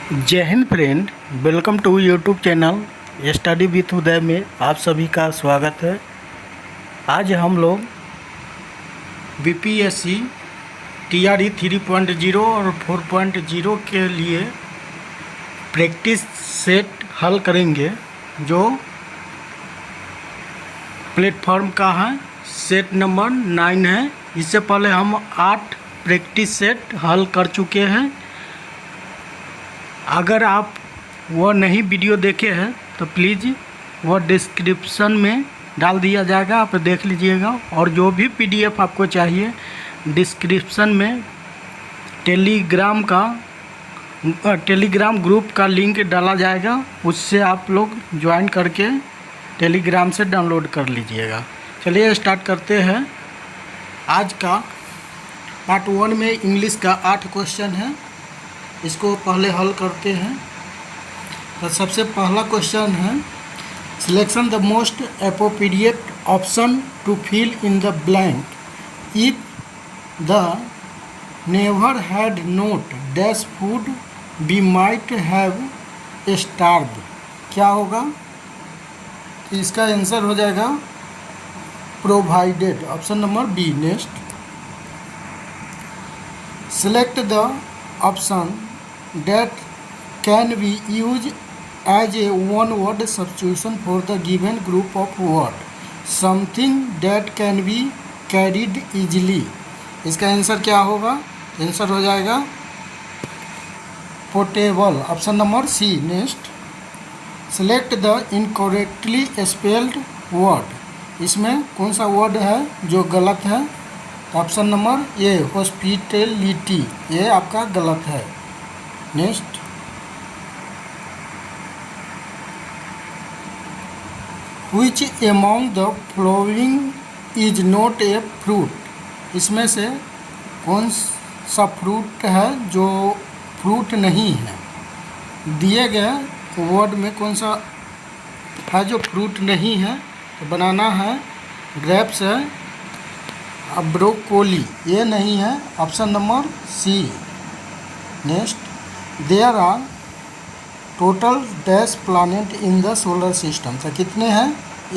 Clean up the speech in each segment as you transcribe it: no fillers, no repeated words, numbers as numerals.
जय हिंद friend, welcome to YouTube channel study with Uday में आप सभी का स्वागत है। आज हम लोग बीपीएससी टीआरई 3.0 और 4.0 के लिए प्रैक्टिस सेट हल करेंगे, जो प्लेटफॉर्म का है। सेट नंबर 9 है। इससे पहले हम 8 प्रैक्टिस सेट हल कर चुके हैं। अगर आप वो नहीं वीडियो देखे हैं तो प्लीज़ वो डिस्क्रिप्शन में डाल दिया जाएगा, आप देख लीजिएगा। और जो भी पीडीएफ आपको चाहिए डिस्क्रिप्शन में टेलीग्राम ग्रुप का लिंक डाला जाएगा, उससे आप लोग ज्वाइन करके टेलीग्राम से डाउनलोड कर लीजिएगा। चलिए स्टार्ट करते हैं। आज का पार्ट 1 में इंग्लिश का 8 क्वेश्चन है, इसको पहले हल करते हैं। तो सबसे पहला क्वेश्चन है, selection the most appropriate option to fill in the blank if the never had not dash food we might have starved. क्या होगा? तो इसका आंसर हो जाएगा provided, option number B. Next, select the option that can be used as a one word substitution for the given group of word, something that can be carried easily। इसका answer क्या होगा? Answer हो जाएगा portable, option number C. Next, select the incorrectly spelled word. इसमें कौन सा word है जो गलत है? ऑप्शन नंबर ए हॉस्पिटलिटी, ये आपका गलत है। Next, which among the following is not a fruit. इसमें से कौन सा फ्रूट है जो फ्रूट नहीं है? दिए गए वर्ड में कौन सा है जो फ्रूट नहीं है? तो बनाना है ग्रेप्स है, ब्रोकोली ये नहीं है, option number C. Next, there are total dash planet in the solar system. तो कितने हैं?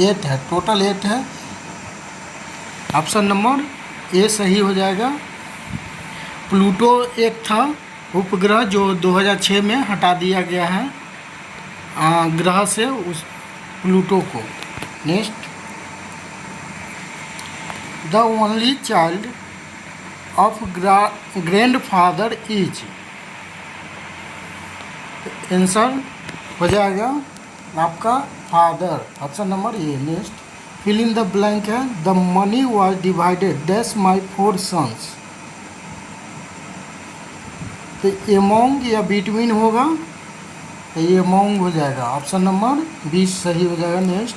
8 है, टोटल 8 है, ऑप्शन नंबर ए सही हो जाएगा। प्लूटो एक था उपग्रह जो 2006 में हटा दिया गया है ग्रह से, उस प्लूटो को। Next, the only child of grandfather is. Answer हो जाएगा आपका father, option number A. Next, fill in the blank है, the money was divided dash my 4 sons. तो एमोंग या बिटवीन होगा, तो ये एमोंग हो जाएगा, ऑप्शन नंबर 20 सही हो जाएगा। Next,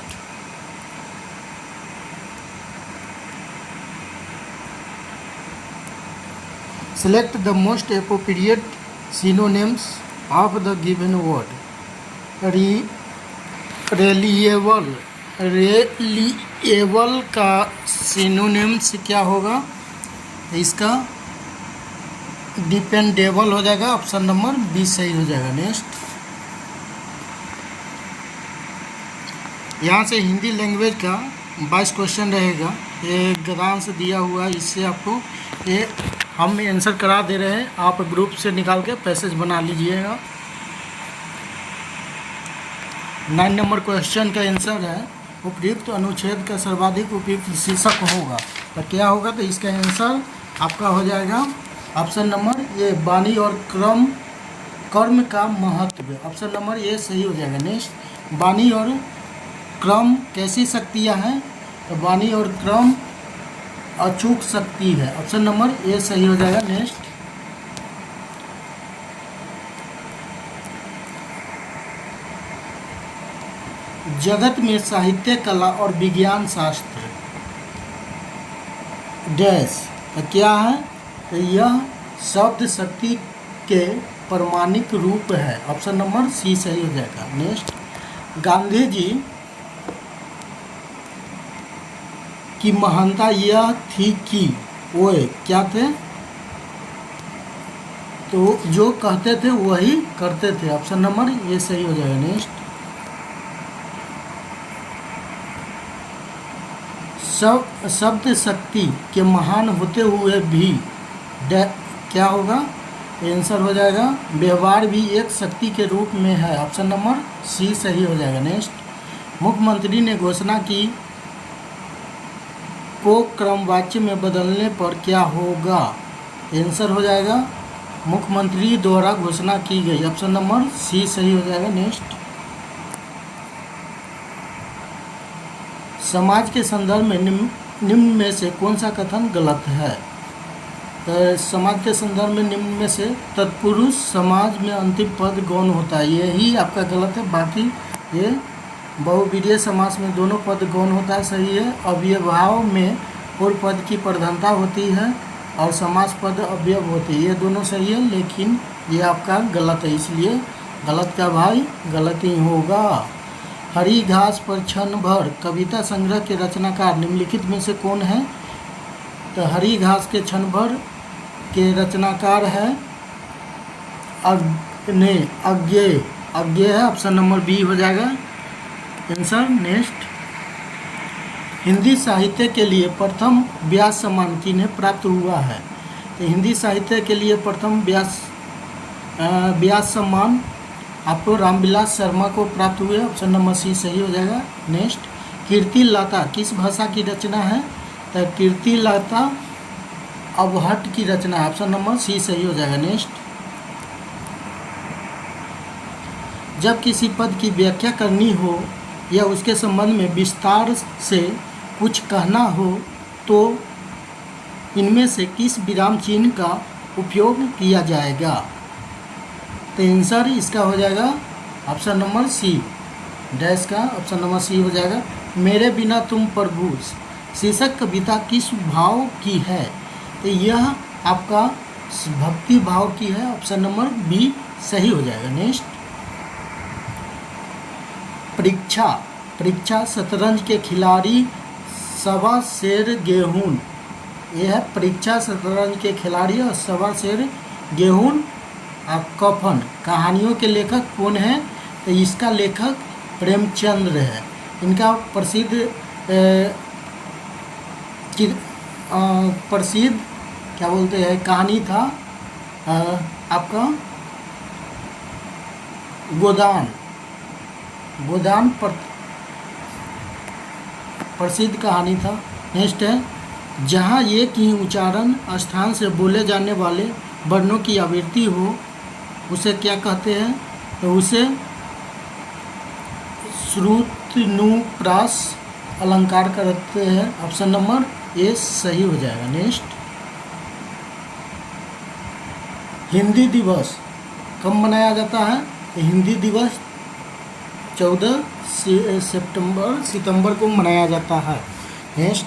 select the most appropriate synonyms of the given word। reliable का synonyms क्या होगा? इसका डिपेंडेबल हो जाएगा, ऑप्शन नंबर 20 सही हो जाएगा। नेक्स्ट, यहाँ से हिंदी लैंग्वेज का 22 क्वेश्चन रहेगा, ये गदान से दिया हुआ है, इससे आपको ये हम आंसर करा दे रहे हैं, आप ग्रुप से निकाल के पैसेज बना लीजिएगा। 9 नंबर क्वेश्चन का आंसर है, उपयुक्त अनुच्छेद का सर्वाधिक उपयुक्त शीर्षक होगा। तो क्या होगा? तो इसका आंसर आपका हो जाएगा ऑप्शन नंबर ये, वाणी और कर्म का महत्व, ऑप्शन नंबर ये सही हो जाएगा। नेक्स्ट, वाणी और क्रम कैसी शक्तियाँ हैं? तो वाणी और क्रम अचूक शक्ति है, ऑप्शन नंबर ए सही हो जाएगा। नेक्स्ट, जगत में साहित्य, कला और विज्ञान शास्त्र डैश। तो क्या है? तो यह शब्द शक्ति के प्रमाणिक रूप है, ऑप्शन नंबर सी सही हो जाएगा। नेक्स्ट, गांधी जी की महानता यह थी कि वो क्या थे? तो जो कहते थे वही करते थे, ऑप्शन नंबर ये सही हो जाएगा। नेक्स्ट, शब्द शक्ति के महान होते हुए भी क्या होगा, आंसर हो जाएगा व्यवहार भी एक शक्ति के रूप में है, ऑप्शन नंबर सी सही हो जाएगा। नेक्स्ट, मुख्यमंत्री ने घोषणा की को क्रमवाच्य में बदलने पर क्या होगा, आंसर हो जाएगा मुख्यमंत्री द्वारा घोषणा की गई, ऑप्शन नंबर सी सही हो जाएगा। नेक्स्ट, समाज के संदर्भ में निम्न में से कौन सा कथन गलत है, तो समाज के संदर्भ में निम्न में से तत्पुरुष समाज में अंतिम पद गौण होता है, यही आपका गलत है। बाकी ये बहुविधेय समास में दोनों पद गौण होता है, सही है। अव्ययभाव में पूर्व पद की प्रधानता होती है और समास पद अव्यय होते हैं, ये दोनों सही है, लेकिन ये आपका गलत है, इसलिए गलत का भाई गलत ही होगा। हरी घास पर क्षण भर कविता संग्रह के रचनाकार निम्नलिखित में से कौन है, तो हरी घास के क्षण भर के रचनाकार है अज्ञेय है, ऑप्शन नंबर बी हो जाएगा आंसर। नेक्स्ट, हिंदी साहित्य के लिए प्रथम व्यास सम्मान किन्हें प्राप्त हुआ है, तो हिंदी साहित्य के लिए प्रथम व्यास सम्मान आपको रामविलास शर्मा को प्राप्त हुए, ऑप्शन नंबर सी सही हो जाएगा। नेक्स्ट, कीर्ति लता किस भाषा की रचना है, तो कीर्ति लता अवहट की रचना है, ऑप्शन नंबर सी सही हो जाएगा। नेक्स्ट, जब किसी पद की व्याख्या करनी हो या उसके संबंध में विस्तार से कुछ कहना हो तो इनमें से किस विराम चिन्ह का उपयोग किया जाएगा, तो आंसर इसका हो जाएगा ऑप्शन नंबर सी डैश का, ऑप्शन नंबर सी हो जाएगा। मेरे बिना तुम प्रभु शीर्षक कविता किस भाव की है, तो यह आपका भक्ति भाव की है, ऑप्शन नंबर बी सही हो जाएगा। नेक्स्ट, परीक्षा शतरंज के खिलाड़ी सवा शेर गेहूं, यह है परीक्षा शतरंज के खिलाड़ी और सवा शेर गेहूं कफन कहानियों के लेखक कौन है, तो इसका लेखक प्रेमचंद्र है। इनका प्रसिद्ध क्या बोलते हैं कहानी था आपका गोदान प्रसिद्ध कहानी था। नेक्स्ट है, जहाँ एक ही उच्चारण स्थान से बोले जाने वाले वर्णों की आवृत्ति हो उसे क्या कहते हैं, तो उसे श्रुतनुप्रास अलंकार करते हैं, ऑप्शन नंबर ए सही हो जाएगा। नेक्स्ट, हिंदी दिवस कब मनाया जाता है, तो हिंदी दिवस 14 सितंबर को मनाया जाता है। नेक्स्ट,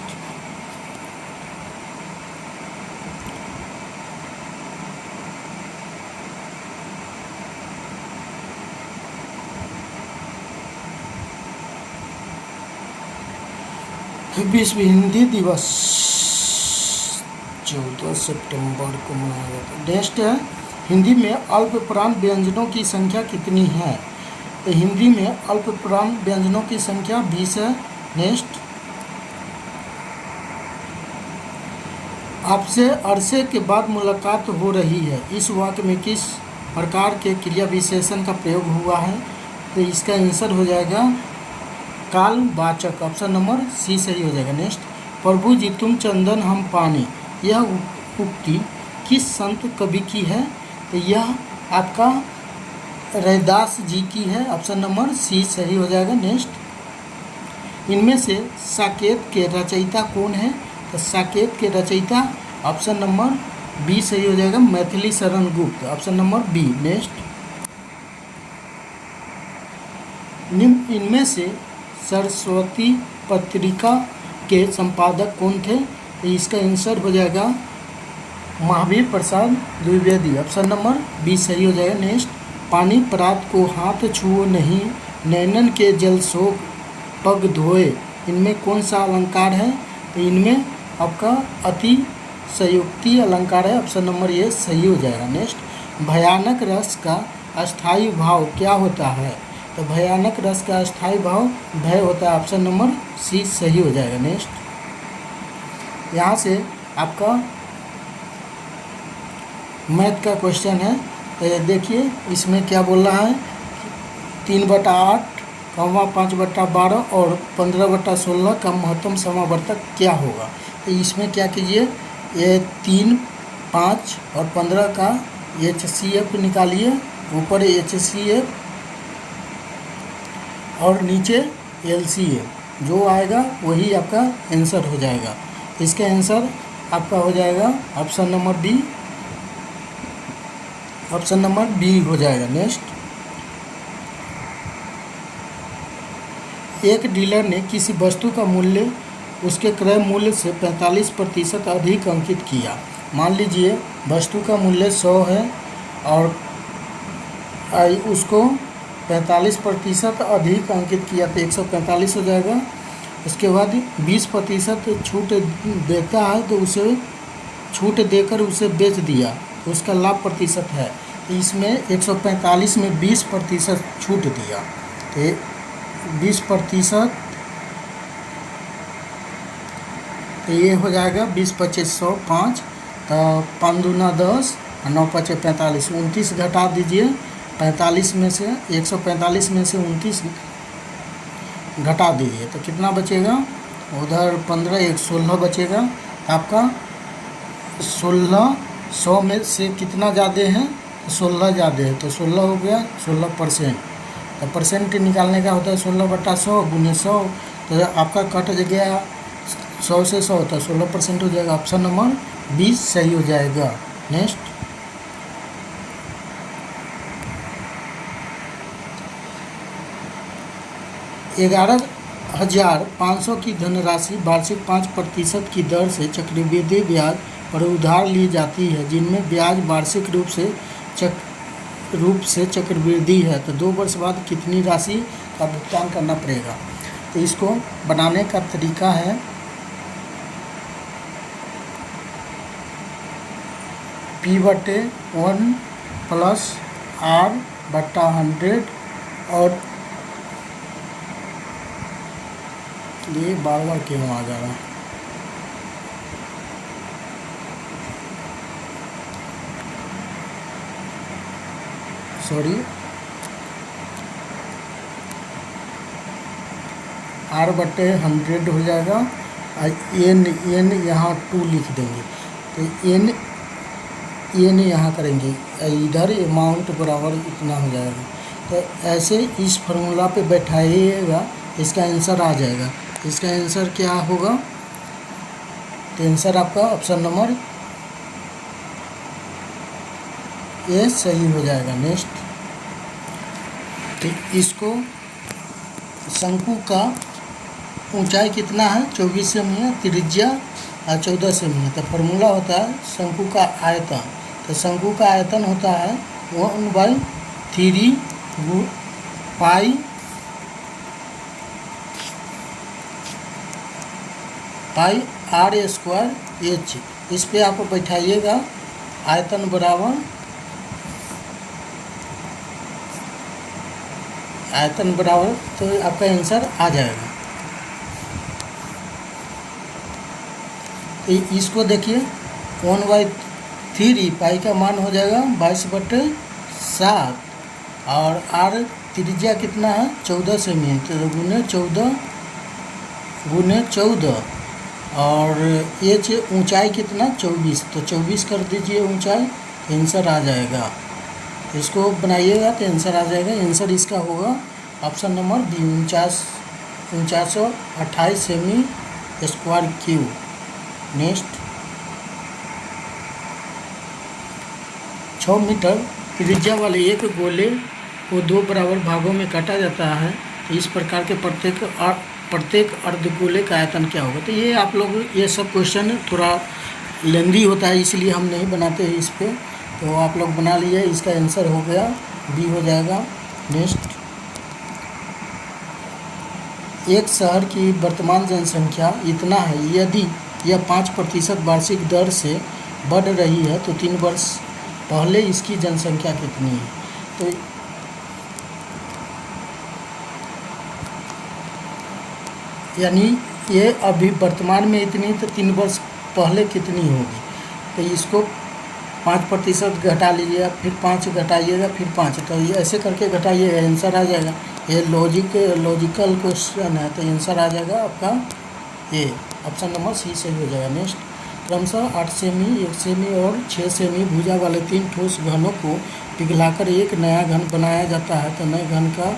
विश्व हिंदी दिवस 14 सितंबर को मनाया जाता है। नेक्स्ट है, हिंदी में अल्पप्राण व्यंजनों की संख्या कितनी है, तो हिंदी में अल्पप्राण व्यंजनों की संख्या 20 है। नेक्स्ट, आपसे अरसे के बाद मुलाकात हो रही है, इस वाक्य में किस प्रकार के क्रिया विशेषण का प्रयोग हुआ है, तो इसका आंसर हो जाएगा कालवाचक, ऑप्शन नंबर सी सही हो जाएगा। नेक्स्ट, प्रभु जी तुम चंदन हम पानी, यह उक्ति किस संत कवि की है, तो यह आपका रैदास जी की है, ऑप्शन नंबर सी सही हो जाएगा। नेक्स्ट, इनमें से साकेत के रचयिता कौन है, तो साकेत के रचयिता ऑप्शन नंबर बी सही हो जाएगा, Maithili Sharan Gupt, option number B. Next, इनमें से सरस्वती पत्रिका के संपादक कौन थे, तो इसका आंसर हो जाएगा Mahavir Prasad Dwivedi, option number B सही हो जाएगा। नेक्स्ट, पानी परात को हाथ छुओ नहीं, नैनन के जल सोख पग धोए, इनमें कौन सा अलंकार है, तो इनमें आपका अति संयुक्ति अलंकार है, ऑप्शन नंबर ये सही हो जाएगा। नेक्स्ट, भयानक रस का अस्थायी भाव क्या होता है? तो भयानक रस का अस्थायी भाव भय होता है। ऑप्शन नंबर सी सही हो जाएगा। नेक्स्ट यहाँ से आपका मैथ का क्वेश्चन है। तो देखिए इसमें क्या बोल रहा है, 3/8, 5/12 और 15/16 का महत्तम समावर्तक क्या होगा? तो इसमें क्या कीजिए, ये 3, 5 और 15 का HCF निकालिए, ऊपर HCF और नीचे LCF, जो आएगा वही आपका आंसर हो जाएगा। इसका आंसर आपका हो जाएगा option number B, option number B हो जाएगा। नेक्स्ट, एक डीलर ने किसी वस्तु का मूल्य उसके क्रय मूल्य से 45% अधिक अंकित किया। मान लीजिए वस्तु का मूल्य 100 है और उसको 45% अधिक अंकित किया तो 145 हो जाएगा। उसके बाद 20% छूट देता है तो उसे छूट देकर उसे बेच दिया तो उसका लाभ प्रतिशत है। तो इसमें 145 में 20% छूट दिया तो 20%, तो ये हो जाएगा 20/25 तो 5 दूना 10 और 9×5 45, 29 घटा दीजिए 45 में से, 145 में से 29 घटा दीजिए तो कितना बचेगा, उधर 15, 1 16 बचेगा। आपका 16, 100 में से कितना ज़्यादा है, 16 ज़्यादा है तो 16 हो गया 16%। तो परसेंट निकालने का होता है 16/100 गुने 100, तो आपका कट गया 100 से 100 तो 16% हो जाएगा। ऑप्शन नंबर 20 सही हो जाएगा। नेक्स्ट, $11,500 की धनराशि वार्षिक 5% की दर से चक्रवृद्धि ब्याज पर उधार ली जाती है, जिनमें ब्याज वार्षिक रूप से चक्रवृद्धि है, तो 2 वर्ष बाद कितनी राशि का भुगतान करना पड़ेगा? तो इसको बनाने का तरीका है, P/1 + R/100 और ये बार क्यों आ जा रहा है, सॉरी, R/100 हो जाएगा। n यहाँ 2 लिख देंगे तो n यहाँ करेंगे, इधर अमाउंट बराबर इतना हो जाएगा। तो ऐसे इस फार्मूला पे बैठाइएगा, इसका आंसर आ जाएगा। इसका आंसर क्या होगा, तो आंसर आपका ऑप्शन नंबर ए सही हो जाएगा। नेक्स्ट, तो इसको शंकु का ऊंचाई कितना है, 24 सेमी है, त्रिज्या 14 सेमी है। तो फार्मूला होता है शंकु का आयतन, तो शंकु का आयतन होता है 1/3 पाई r²h। इस पे आप बैठाइएगा आयतन बराबर, तो आपका आंसर आ जाएगा। तो इसको देखिए 1/3 पाई का मान हो जाएगा 22/7 और r त्रिज्या कितना है 14 सेमी है, तो गुने 14 और h ऊंचाई कितना 24, तो 24 कर दीजिए ऊंचाई, आंसर आ जाएगा। इसको बनाइएगा तो आंसर आ जाएगा। आंसर इसका होगा ऑप्शन नंबर बी, 4928 सेमी स्क्वायर क्यूब। नेक्स्ट, 6 मीटर त्रिज्या वाले एक गोले को 2 बराबर भागों में काटा जाता है, तो इस प्रकार के प्रत्येक अर्धगोले का आयतन क्या होगा? तो ये आप लोग, ये सब क्वेश्चन थोड़ा लेंदी होता है इसलिए हम नहीं बनाते हैं इस पे, तो आप लोग बना लिए। इसका आंसर हो गया बी हो जाएगा। नेक्स्ट, एक शहर की वर्तमान जनसंख्या इतना है, यदि यह 5% वार्षिक दर से बढ़ रही है तो 3 वर्ष पहले इसकी जनसंख्या कितनी है। तो यानी ये अभी वर्तमान में इतनी, तो 3 वर्ष पहले कितनी होगी। तो इसको 5% घटा लीजिएगा, फिर 5 घटाइएगा, फिर 5, तो ये ऐसे करके घटाइए, आंसर आ जाएगा। ये लॉजिकल क्वेश्चन है, तो आंसर आ जाएगा आपका ये ऑप्शन नंबर सी सही हो जाएगा। नेक्स्ट, क्रमशः 8 सेमी, 1 सेमी और 6 सेमी भुजा वाले 3 ठोस घनों को पिघलाकर एक नया घन बनाया जाता है, तो नए घन का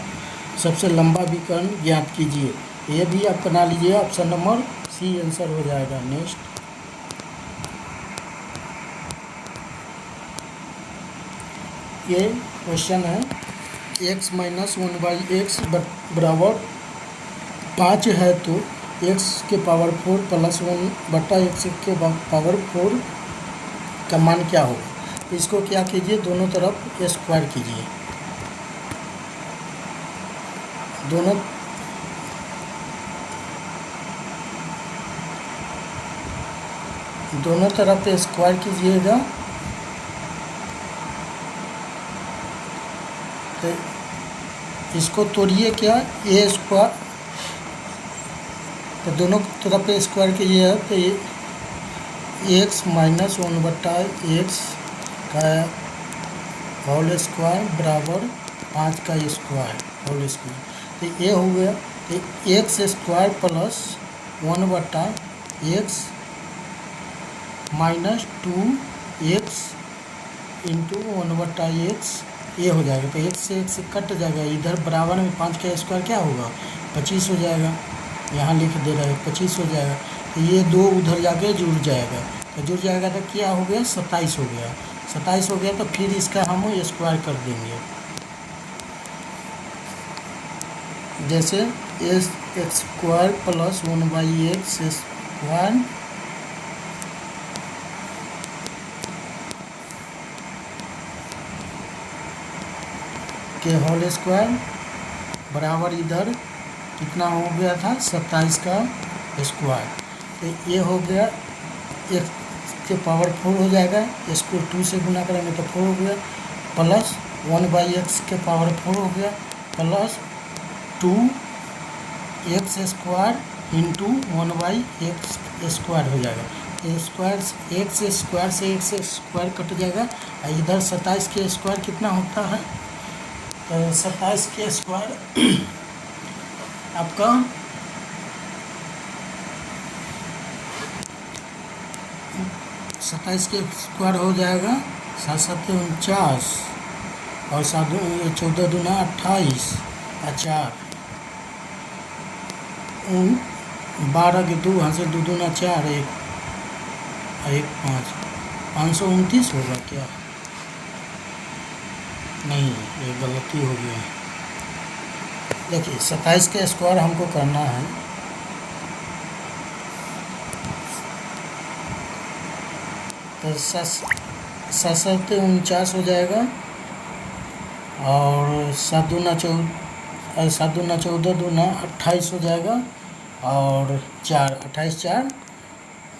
सबसे लंबा विकर्ण ज्ञात कीजिए। ये भी आप बना लीजिए, ऑप्शन नंबर सी आंसर हो जाएगा। नेक्स्ट, ये क्वेश्चन है x माइनस 1/x बराबर 5 है, तो x के पावर 4 प्लस 1/x के पावर 4 का मान क्या होगा। तो इसको क्या कीजिए, दोनों तरफ स्क्वायर कीजिए, दोनों तरफ स्क्वायर कीजिएगा। तो इसको तोड़िए क्या, ए स्क्वायर, तो दोनों तरफ स्क्वायर कीजिए, तो ये x माइनस 1/x का होल स्क्वायर बराबर 5 का स्क्वायर होल स्क्वायर। तो ये हो गया, तो x square plus 1/x minus 2x into 1/x ये हो जाएगा। तो एक से कट जाएगा, इधर बराबर में 5 का स्क्वायर क्या होगा, 25 हो जाएगा। यहाँ लिख दे रहे हैं 25 हो जाएगा। तो ये 2 उधर जाके जुड़ जाएगा, तो जुड़ जाएगा तो क्या हो गया, 27 हो गया। 27 हो गया, तो फिर इसका हम स्क्वायर कर देंगे। जैसे x square plus 1/x square के होल स्क्वायर बराबर इधर कितना हो गया था, 27 का स्क्वायर। तो ये हो गया, x के पावर 4 हो जाएगा, इसको 2 से गुना करेंगे तो 4 हो गया, प्लस 1/x के पावर 4 हो गया, plus 2x square into 1/x square हो जाएगा। स्क्वायर x स्क्वायर से x स्क्वायर कट जाएगा, और इधर 27 के स्क्वायर कितना होता है, 27 के स्क्वायर आपका 27 के स्क्वायर हो जाएगा 7 7 49 और 14 दूना 28 और 4 12 के 2 यहाँ से 2 दूना 4 1 5 529 होगा क्या, नहीं ये गलती हो गई। देखिए 27 के स्क्वायर हमको करना है, तो 7 7 49 हो जाएगा, और 7 दूना 14 दूना 28 हो जाएगा, और 4 28 4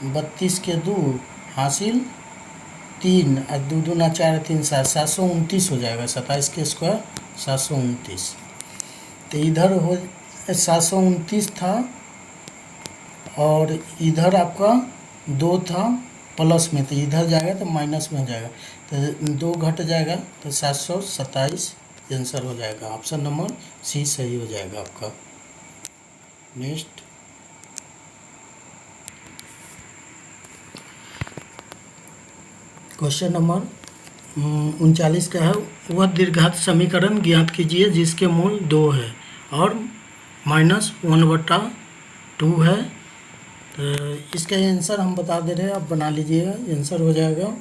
32 के 2 हासिल 3 और 2 दूना 4 3 7 729 हो जाएगा। 27 के स्क्वायर 729। तो इधर हो 729 था, और इधर आपका 2 था प्लस में, तो इधर जाएगा तो माइनस में हो जाएगा, तो 2 घट जाएगा, तो 727 आंसर हो जाएगा। ऑप्शन नंबर सी सही हो जाएगा आपका। नेक्स्ट, क्वेश्चन नंबर 39 का है, वह दीर्घात समीकरण ज्ञात कीजिए जिसके मूल 2 है और -1/2 है। तो इसका आंसर हम बता दे रहे हैं, आप बना लीजिएगा, आंसर हो जाएगा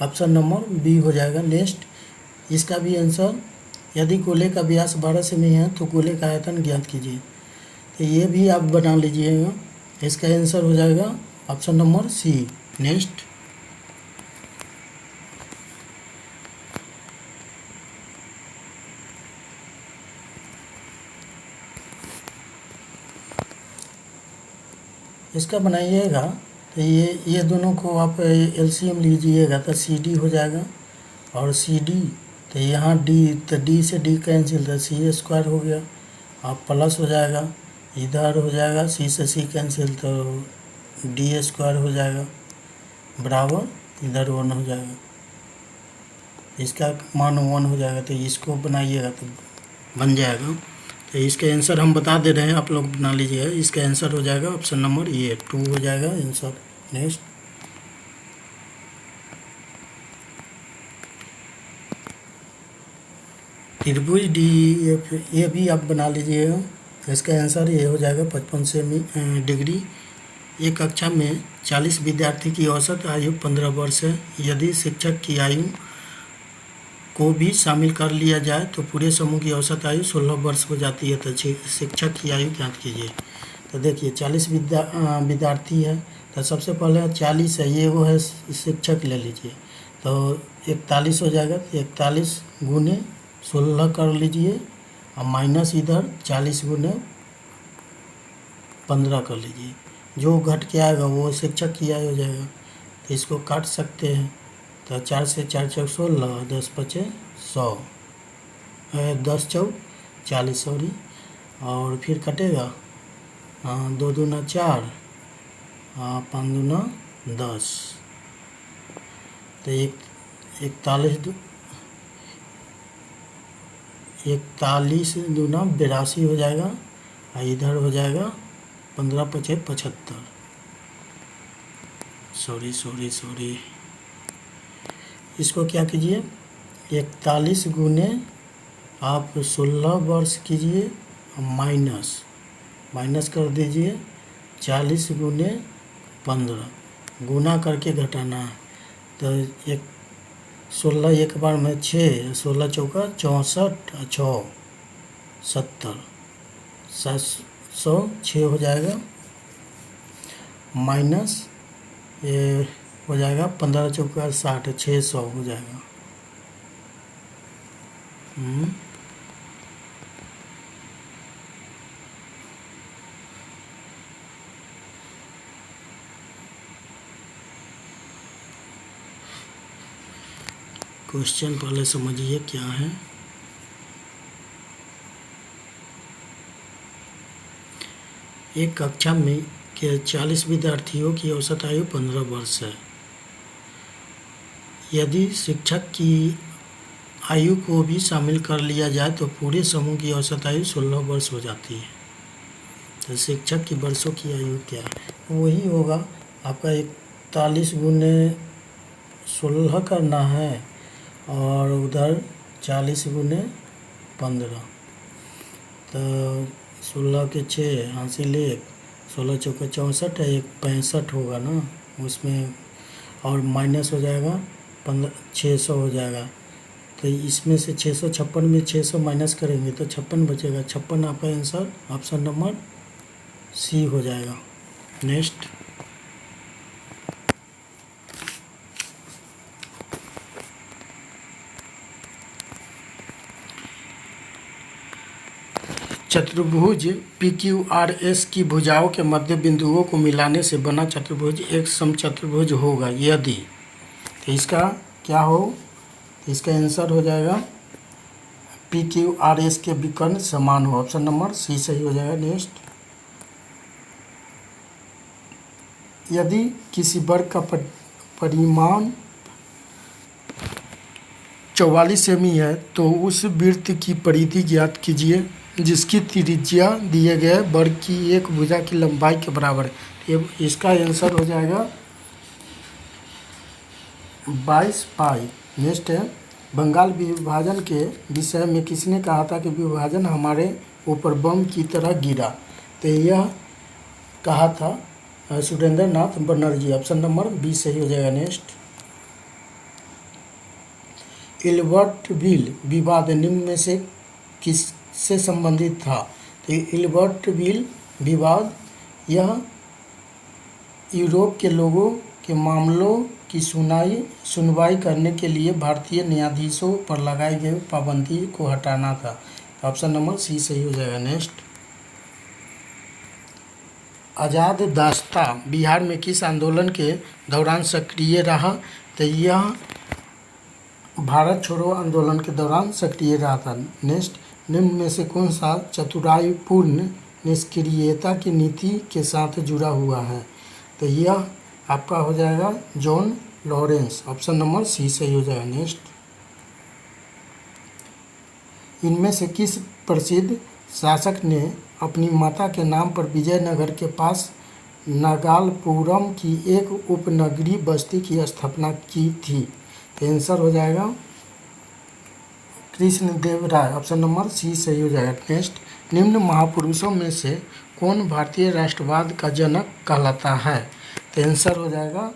ऑप्शन नंबर बी हो जाएगा। नेक्स्ट, इसका भी आंसर, यदि गोले का व्यास 12 सेमी है तो गोले का आयतन ज्ञात कीजिए। तो ये भी आप बना लीजिएगा, इसका आंसर हो जाएगा ऑप्शन नंबर सी। नेक्स्ट, इसका बनाइएगा, तो ये दोनों को आप एलसीएम लीजिएगा तो CD हो जाएगा, और सी डी, तो यहाँ डी, तो डी से डी कैंसिल, तो सी स्क्वायर हो गया, अब प्लस हो जाएगा, इधर हो जाएगा सी से सी कैंसिल, तो डी स्क्वायर हो जाएगा बराबर, इधर 1 हो जाएगा, इसका मान 1 हो जाएगा, तो इसको बनाइएगा तो बन जाएगा। तो इसका आंसर हम बता दे रहे हैं, आप लोग बना लीजिएगा। इसका आंसर हो जाएगा ऑप्शन नंबर ये 2 हो जाएगा आंसर। नेक्स्ट, त्रिभुज डी एफ ये भी आप बना लीजिएगा। इसका आंसर ये हो जाएगा 55 डिग्री। एक कक्षा में 40 विद्यार्थी की औसत आयु 15 वर्ष है। यदि शिक्षक की आयु को भी शामिल कर लिया जाए तो पूरे समूह की औसत आयु 16 वर्ष हो जाती है। तो शिक्षक की आयु ज्ञात कीजिए। तो देखिए 40 विद्यार्थी है, तो सबसे पहले 40 है, ये वो है शिक्षक ले लीजिए, तो 41 हो जाएगा। तो 41 गुने 16 कर लीजिए और माइनस इधर 40 गुने 15 कर लीजिए, जो घट के आएगा वो शिक्षक की आयु हो जाएगा। तो इसको काट सकते हैं, तो 4 से 4 चौक 16, 10 पचे 100, 10 चौक 40 सॉरी, और फिर कटेगा 2 दूना 4, 5 दूना 10, तो 41 दूना 82 हो जाएगा, और इधर हो जाएगा 15 पचे 75, सॉरी, इसको क्या कीजिए 41 गुने आप 16 वर्ष कीजिए, माइनस कर दीजिए 40 गुने 15, गुना करके घटाना है। तो 16 एक बार में 6, 16 चौका 64, 6 70, 706 हो जाएगा, माइनस ये हो जाएगा 15 चौका 60, 600 हो जाएगा। क्वेश्चन पहले समझिए क्या है। एक कक्षा में के 40 विद्यार्थियों की औसत आयु 15 वर्ष है। यदि शिक्षक की आयु को भी शामिल कर लिया जाए तो पूरे समूह की औसत आयु 16 वर्ष हो जाती है। तो शिक्षक की वर्षों की आयु क्या है, वही होगा आपका 41 गुने 16 करना है, और उधर 40 गुने 15, तो 16 के 6 हासिल 1, 16 चौका 64 है, 1 65 होगा ना उसमें, और माइनस हो जाएगा 600 हो जाएगा। तो इसमें से 656 में 600 माइनस करेंगे तो 56 बचेगा। 56 आपका आंसर ऑप्शन नंबर सी हो जाएगा। नेक्स्ट, चतुर्भुज PQRS की भुजाओं के मध्य बिंदुओं को मिलाने से बना चतुर्भुज एक समचतुर्भुज होगा यदि, तो इसका क्या हो, इसका आंसर हो जाएगा PQRS के विकर्ण समान हो, ऑप्शन नंबर सी सही हो जाएगा। नेक्स्ट, यदि किसी वर्ग का परिमाण 44 सेमी है तो उस वृत्त की परिधि ज्ञात कीजिए जिसकी त्रिज्या दिए गए वर्ग की एक भुजा की लंबाई के बराबर है। इसका आंसर हो जाएगा 22 पाई। नेक्स्ट है, बंगाल विभाजन के विषय में किसने कहा था कि विभाजन हमारे ऊपर बम की तरह गिरा, तो यह कहा था सुरेंद्र नाथ बनर्जी, ऑप्शन नंबर बी सही हो जाएगा। नेक्स्ट, इल्बर्टविल विवाद निम्न में से किससे संबंधित था, तो इल्बर्टविल विवाद यह यूरोप के लोगों के मामलों की सुनवाई करने के लिए भारतीय न्यायाधीशों पर लगाई गई पाबंदी को हटाना था, ऑप्शन नंबर सी सही हो जाएगा। नेक्स्ट, आज़ाद दास्ता बिहार में किस आंदोलन के दौरान सक्रिय रहा, तो यह भारत छोड़ो आंदोलन के दौरान सक्रिय रहा था। नेक्स्ट, निम्न में से कौन सा चतुराईपूर्ण निष्क्रियता की नीति के साथ जुड़ा हुआ है? तो यह आपका हो जाएगा John Lawrence, option number C सही हो जाएगा। नेक्स्ट, इनमें से किस प्रसिद्ध शासक ने अपनी माता के नाम पर विजयनगर के पास नागालपुरम की एक उपनगरीय बस्ती की स्थापना की थी? आंसर हो जाएगा कृष्णदेवराय, ऑप्शन नंबर सी सही हो जाएगा। नेक्स्ट, निम्न महापुरुषों में से कौन भारतीय राष्ट्रवाद का जनक कहलाता है? तो आंसर हो जाएगा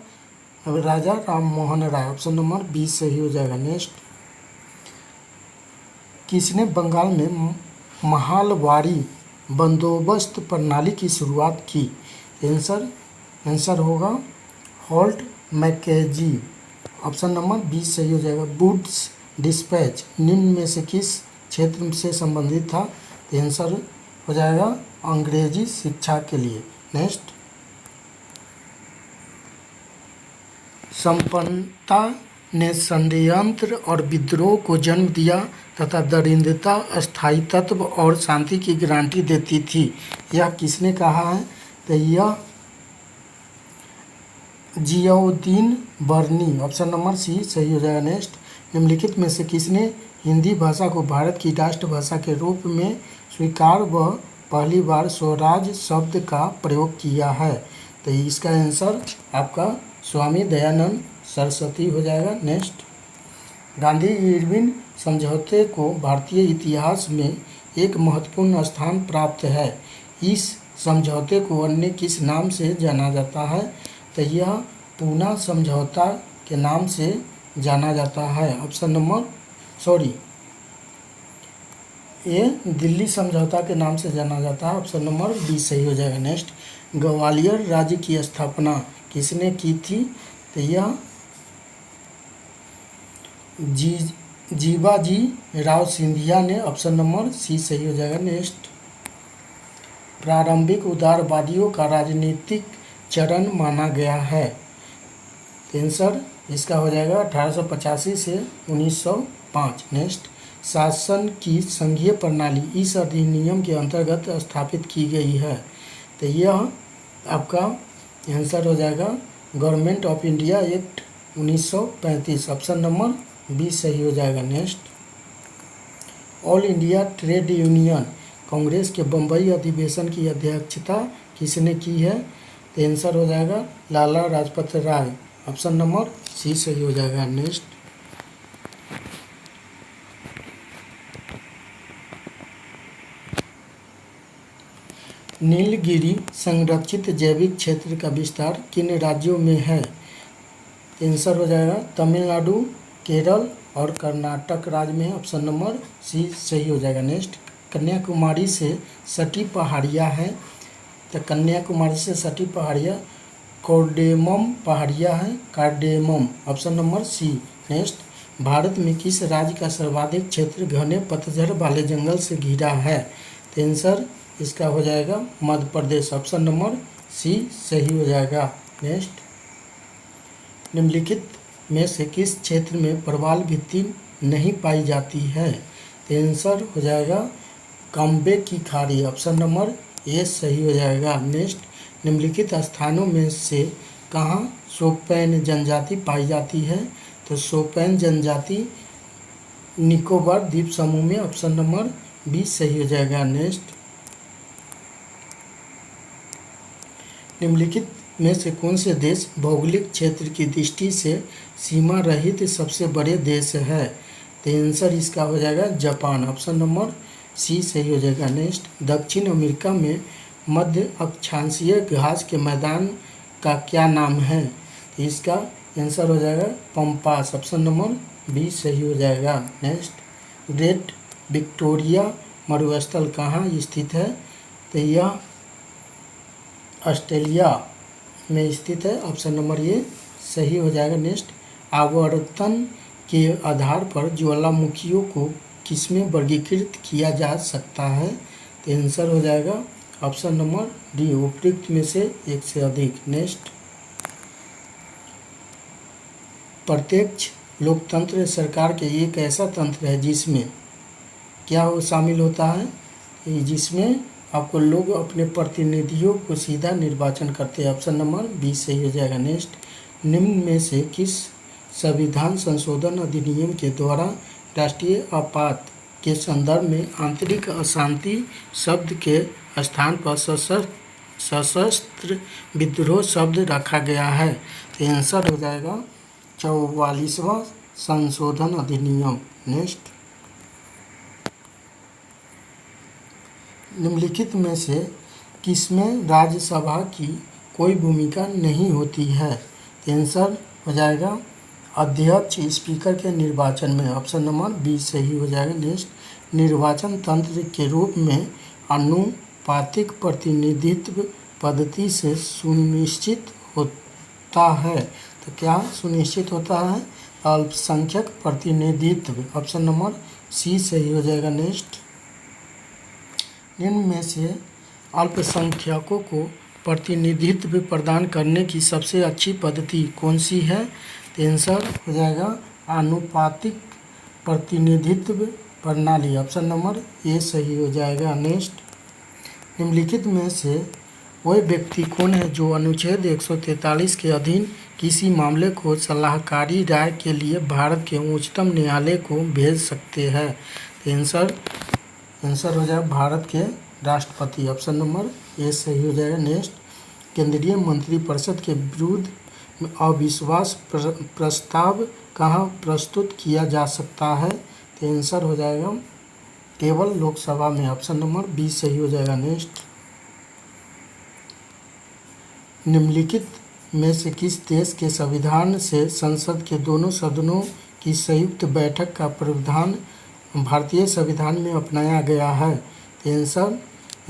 राजा Ram Mohan Roy, option number B सही हो जाएगा। नेक्स्ट, किसने बंगाल में महालवाड़ी बंदोबस्त प्रणाली की शुरुआत की? आंसर होगा हॉल्ट मैकेजी, ऑप्शन नंबर बी सही हो जाएगा। वुड्स डिस्पैच निम्न में से किस क्षेत्र से संबंधित था? तो आंसर हो जाएगा अंग्रेजी शिक्षा के लिए। नेक्स्ट, संपन्नता ने षड्यंत्र और विद्रोह को जन्म दिया तथा दरिद्रता स्थायित्व और शांति की गारंटी देती थी, यह किसने कहा है? तो यह जियाउद्दीन बर्नी, ऑप्शन नंबर सी सही हो जाएगा। नेक्स्ट, निम्नलिखित में से किसने हिंदी भाषा को भारत की राष्ट्रभाषा के रूप में स्वीकार व पहली बार स्वराज शब्द का प्रयोग किया है? तो इसका आंसर आपका स्वामी दयानंद सरस्वती हो जाएगा। नेक्स्ट, गांधी इरविन समझौते को भारतीय इतिहास में एक महत्वपूर्ण स्थान प्राप्त है। इस समझौते को अन्य किस नाम से जाना जाता है? तो यह पूना समझौता के नाम से जाना जाता है। ऑप्शन नंबर ये दिल्ली समझौता के नाम से जाना जाता है, ऑप्शन नंबर बी सही हो जाएगा। नेक्स्ट, ग्वालियर राज्य की स्थापना किसने की थी? तो यह जीवाजी राव सिंधिया ने, ऑप्शन नंबर सी सही हो जाएगा। नेक्स्ट, प्रारंभिक उदारवादियों का राजनीतिक चरण माना गया है। आंसर इसका हो जाएगा 1885 से 1905। नेक्स्ट, शासन की संघीय प्रणाली इस अधिनियम के अंतर्गत स्थापित की गई है। तो यह आपका आंसर हो जाएगा Government of India Act 1935, option number B सही हो जाएगा। Next, All India Trade Union Congress के बम्बई अधिवेशन की अध्यक्षता किसने की है? तो आंसर हो जाएगा Lala Lajpat Rai, option number C सही हो जाएगा। नेक्स्ट, नीलगिरी संरक्षित जैविक क्षेत्र का विस्तार किन राज्यों में है? आंसर हो जाएगा तमिलनाडु, केरल और कर्नाटक राज्य में, ऑप्शन नंबर सी सही हो जाएगा। नेक्स्ट, कन्याकुमारी से सटी पहाड़ियाँ हैं, तो कन्याकुमारी से सटी पहाड़ियाँ कार्डेमम पहाड़ियाँ हैं, cardamom, option number C. Next, Bharat में किस राज्य का सर्वाधिक क्षेत्र घने पतझड़ वाले जंगल से घिरा है? तो आंसर इसका हो जाएगा Madhya Pradesh, option number C सही हो जाएगा। नेक्स्ट, निम्नलिखित में से किस क्षेत्र में प्रवाल भित्ति नहीं पाई जाती है? तो आंसर हो जाएगा काम्बे की खाड़ी, ऑप्शन नंबर ए सही हो जाएगा। नेक्स्ट, निम्नलिखित स्थानों में से कहाँ शोपेन जनजाति पाई जाती है? तो शोपेन जनजाति निकोबार द्वीप समूह में, ऑप्शन नंबर बी सही हो जाएगा। नेक्स्ट, निम्नलिखित में से कौन से देश भौगोलिक क्षेत्र की दृष्टि से सीमा रहित सबसे बड़े देश है? तो आंसर इसका हो जाएगा जापान, ऑप्शन नंबर सी सही हो जाएगा। नेक्स्ट, दक्षिण अमेरिका में मध्य अक्षांशीय घास के मैदान का क्या नाम है? तो इसका आंसर हो जाएगा पम्पास, ऑप्शन नंबर बी सही हो जाएगा। नेक्स्ट, ग्रेट विक्टोरिया मरुस्थल कहाँ स्थित है? तो यह ऑस्ट्रेलिया में स्थित है, ऑप्शन नंबर ये सही हो जाएगा। नेक्स्ट, आवर्तन के आधार पर ज्वालामुखियों को किसमें वर्गीकृत किया जा सकता है? तो आंसर हो जाएगा ऑप्शन नंबर डी, उपयुक्त में से एक से अधिक। नेक्स्ट, प्रत्यक्ष लोकतंत्र सरकार के एक ऐसा तंत्र है जिसमें क्या वो शामिल होता है, जिसमें आपको लोग अपने प्रतिनिधियों को सीधा निर्वाचन करते हैं। ऑप्शन नंबर बी सही हो जाएगा। नेक्स्ट, निम्न में से किस संविधान संशोधन अधिनियम के द्वारा राष्ट्रीय आपात के संदर्भ में आंतरिक अशांति शब्द के स्थान पर सशस्त्र विद्रोह शब्द रखा गया है? तो आंसर हो जाएगा 44वां संशोधन अधिनियम। नेक्स्ट, निम्नलिखित में से किसमें राज्यसभा की कोई भूमिका नहीं होती है? तो आंसर हो जाएगा अध्यक्ष स्पीकर के निर्वाचन में। ऑप्शन नंबर बी सही हो जाएगा। नेक्स्ट, निर्वाचन तंत्र के रूप में आनुपातिक प्रतिनिधित्व पद्धति से सुनिश्चित होता है। तो क्या सुनिश्चित होता है? अल्पसंख्यक प्रतिनिधित्व। ऑप्शन नंबर सी सही हो जाएगा। नेक्स्ट, निम्न में से अल्पसंख्यकों को प्रतिनिधित्व प्रदान करने की सबसे अच्छी पद्धति कौन सी है? तो आंसर हो जाएगा आनुपातिक प्रतिनिधित्व प्रणाली। ऑप्शन नंबर ए सही हो जाएगा। नेक्स्ट, निम्नलिखित में से वह व्यक्ति कौन है जो अनुच्छेद 143 के अधीन किसी मामले को सलाहकारी राय के लिए भारत के उच्चतम न्यायालय को भेज सकते हैं? तो आंसर हो जाएगा भारत के राष्ट्रपति। ऑप्शन नंबर ए सही हो जाएगा। नेक्स्ट, केंद्रीय मंत्रिपरिषद के विरुद्ध अविश्वास प्रस्ताव कहाँ प्रस्तुत किया जा सकता है? तो आंसर हो जाएगा केवल लोकसभा में। ऑप्शन नंबर बी सही हो जाएगा। नेक्स्ट, निम्नलिखित में से किस देश के संविधान से संसद के दोनों सदनों की संयुक्त बैठक का प्रावधान भारतीय संविधान में अपनाया गया है? तो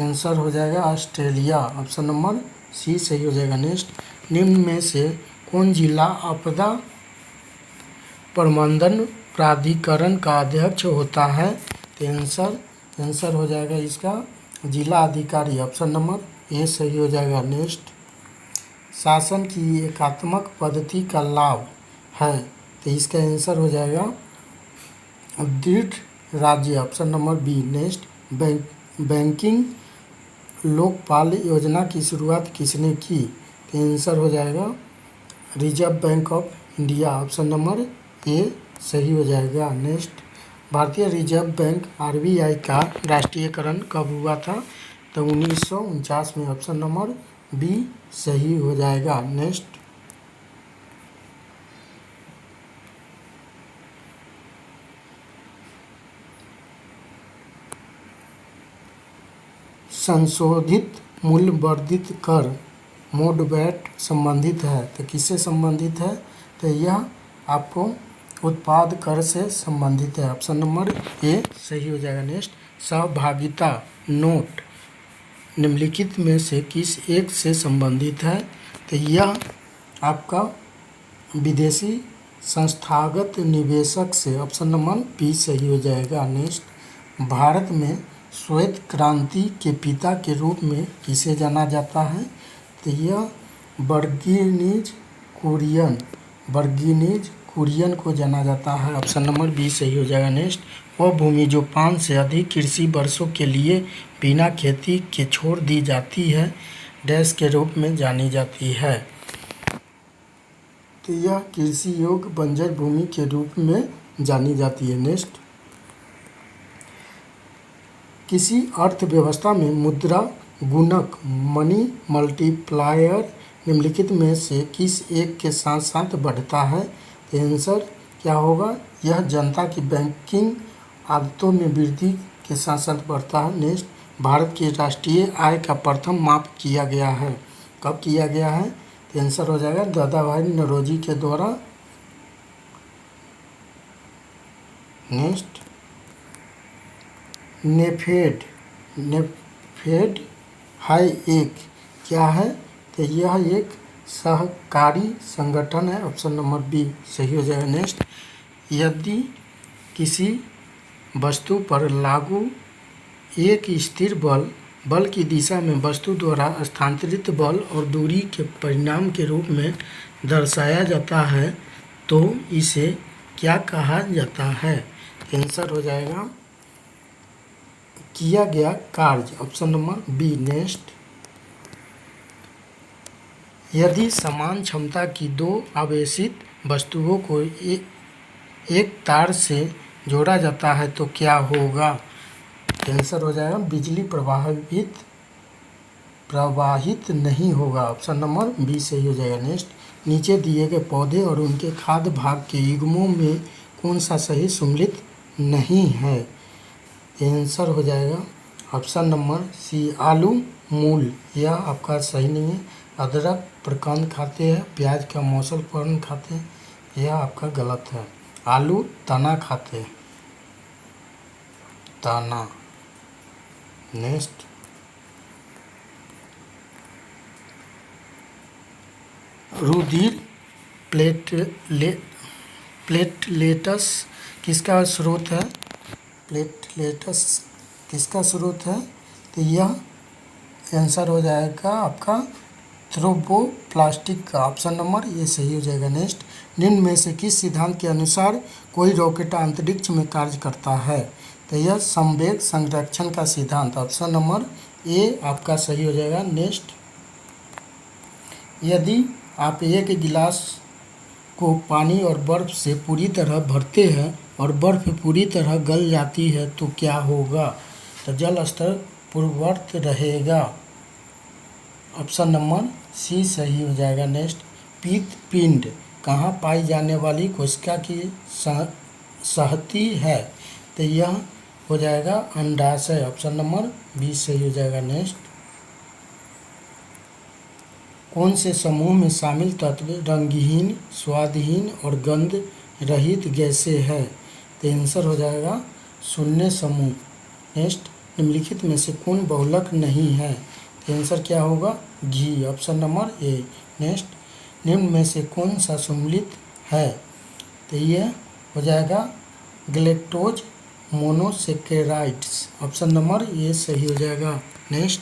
आंसर हो जाएगा ऑस्ट्रेलिया। ऑप्शन नंबर सी सही हो जाएगा। नेक्स्ट, निम्न में से कौन जिला आपदा प्रबंधन प्राधिकरण का अध्यक्ष होता है? तो आंसर हो जाएगा इसका जिला अधिकारी। ऑप्शन नंबर ए सही हो जाएगा। नेक्स्ट, शासन की एकात्मक पद्धति का लाभ है? तो इसका आंसर हो जाएगा दृढ़ राज्य। Option number B. Next, banking Lokpal योजना की शुरुआत किसने की? तो आंसर हो जाएगा Reserve Bank of India. Option number A सही हो जाएगा। नेक्स्ट, भारतीय रिजर्व बैंक आरबीआई का राष्ट्रीयकरण कब हुआ था? तो 1949 में। ऑप्शन नंबर बी सही हो जाएगा। नेक्स्ट, संशोधित मूल्य वर्धित कर मोड वैट संबंधित है? तो किससे संबंधित है? तो यह आपको उत्पाद कर से संबंधित है। ऑप्शन नंबर ए सही हो जाएगा। नेक्स्ट, सहभागिता नोट निम्नलिखित में से किस एक से संबंधित है? तो यह आपका विदेशी संस्थागत निवेशक से। ऑप्शन नंबर बी सही हो जाएगा। नेक्स्ट, भारत में श्वेत क्रांति के पिता के रूप में किसे जाना जाता है? तो यह वर्गीनीज कुरियन को जाना जाता है। ऑप्शन नंबर बी सही हो जाएगा। नेक्स्ट, वह भूमि जो 5 से अधिक कृषि वर्षों के लिए बिना खेती के छोड़ दी जाती है डैश के रूप में जानी जाती है? तो यह कृषि योग्य बंजर भूमि के रूप में जानी जाती है। नेक्स्ट, किसी अर्थव्यवस्था में मुद्रा गुणक मनी मल्टीप्लायर निम्नलिखित में से किस एक के साथ साथ बढ़ता है? तो आंसर क्या होगा? यह जनता की बैंकिंग आदतों में वृद्धि के साथ साथ बढ़ता है। नेक्स्ट, भारत की राष्ट्रीय आय का प्रथम माप किया गया है? कब किया गया है? तो आंसर हो जाएगा दादाभाई नौरोजी के द्वारा। नेक्स्ट, नेफेड हाई एक क्या है? तो यह एक सहकारी संगठन है। ऑप्शन नंबर बी सही हो जाएगा। नेक्स्ट, यदि किसी वस्तु पर लागू एक स्थिर बल की दिशा में वस्तु द्वारा स्थानांतरित बल और दूरी के परिणाम के रूप में दर्शाया जाता है तो इसे क्या कहा जाता है? आंसर हो जाएगा किया गया कार्य। Option number B next. यदि समान क्षमता की दो आवेशित वस्तुओं को एक तार से जोड़ा जाता है तो क्या होगा? आंसर हो जाएगा बिजली प्रवाहित नहीं होगा। ऑप्शन नंबर बी सही हो जाएगा नेक्स्ट। नीचे दिए गए पौधे और उनके खाद्य भाग के युग्मों में कौन सा सही सम्मिलित नहीं है? आंसर हो जाएगा ऑप्शन नंबर सी आलू मूल। यह आपका सही नहीं है। अदरक प्रकंद खाते हैं, प्याज का मौसल पर्ण खाते हैं, यह आपका गलत है। आलू तना खाते हैं, तना। नेक्स्ट, रुधिर प्लेटलेट्स किसका स्रोत है? प्लेटलेट्स किसका स्रोत है? तो यह आंसर हो जाएगा आपका थ्रोम्बोप्लास्टिक का। ऑप्शन नंबर ये सही हो जाएगा नेक्स्ट। निम्न में से किस सिद्धांत के अनुसार कोई रॉकेट अंतरिक्ष में कार्य करता है? तो यह संवेग संरक्षण का सिद्धांत। ऑप्शन नंबर ए आपका सही हो जाएगा नेक्स्ट। यदि आप एक गिलास को पानी और बर्फ से पूरी तरह भरते हैं और बर्फ पूरी तरह गल जाती है तो क्या होगा? तो जल स्तर पूर्ववत रहेगा। ऑप्शन नंबर सी सही हो जाएगा नेक्स्ट। पित्तपिंड कहाँ पाई जाने वाली कोशिका की सहती है? तो यह हो जाएगा अंडाशय। ऑप्शन नंबर बी सही हो जाएगा नेक्स्ट। कौन से समूह में शामिल तत्व रंगहीन, स्वादहीन और गंध रहित गैसें है? तो आंसर हो जाएगा शून्य समूह। नेक्स्ट, निम्नलिखित में से कौन बहुलक नहीं है? तो आंसर क्या होगा? घी। Option number A next. निम्न में से कौन सा सम्मिलित है? तो ये हो जाएगा galactose monosaccharides. Option number A सही हो जाएगा नेक्स्ट।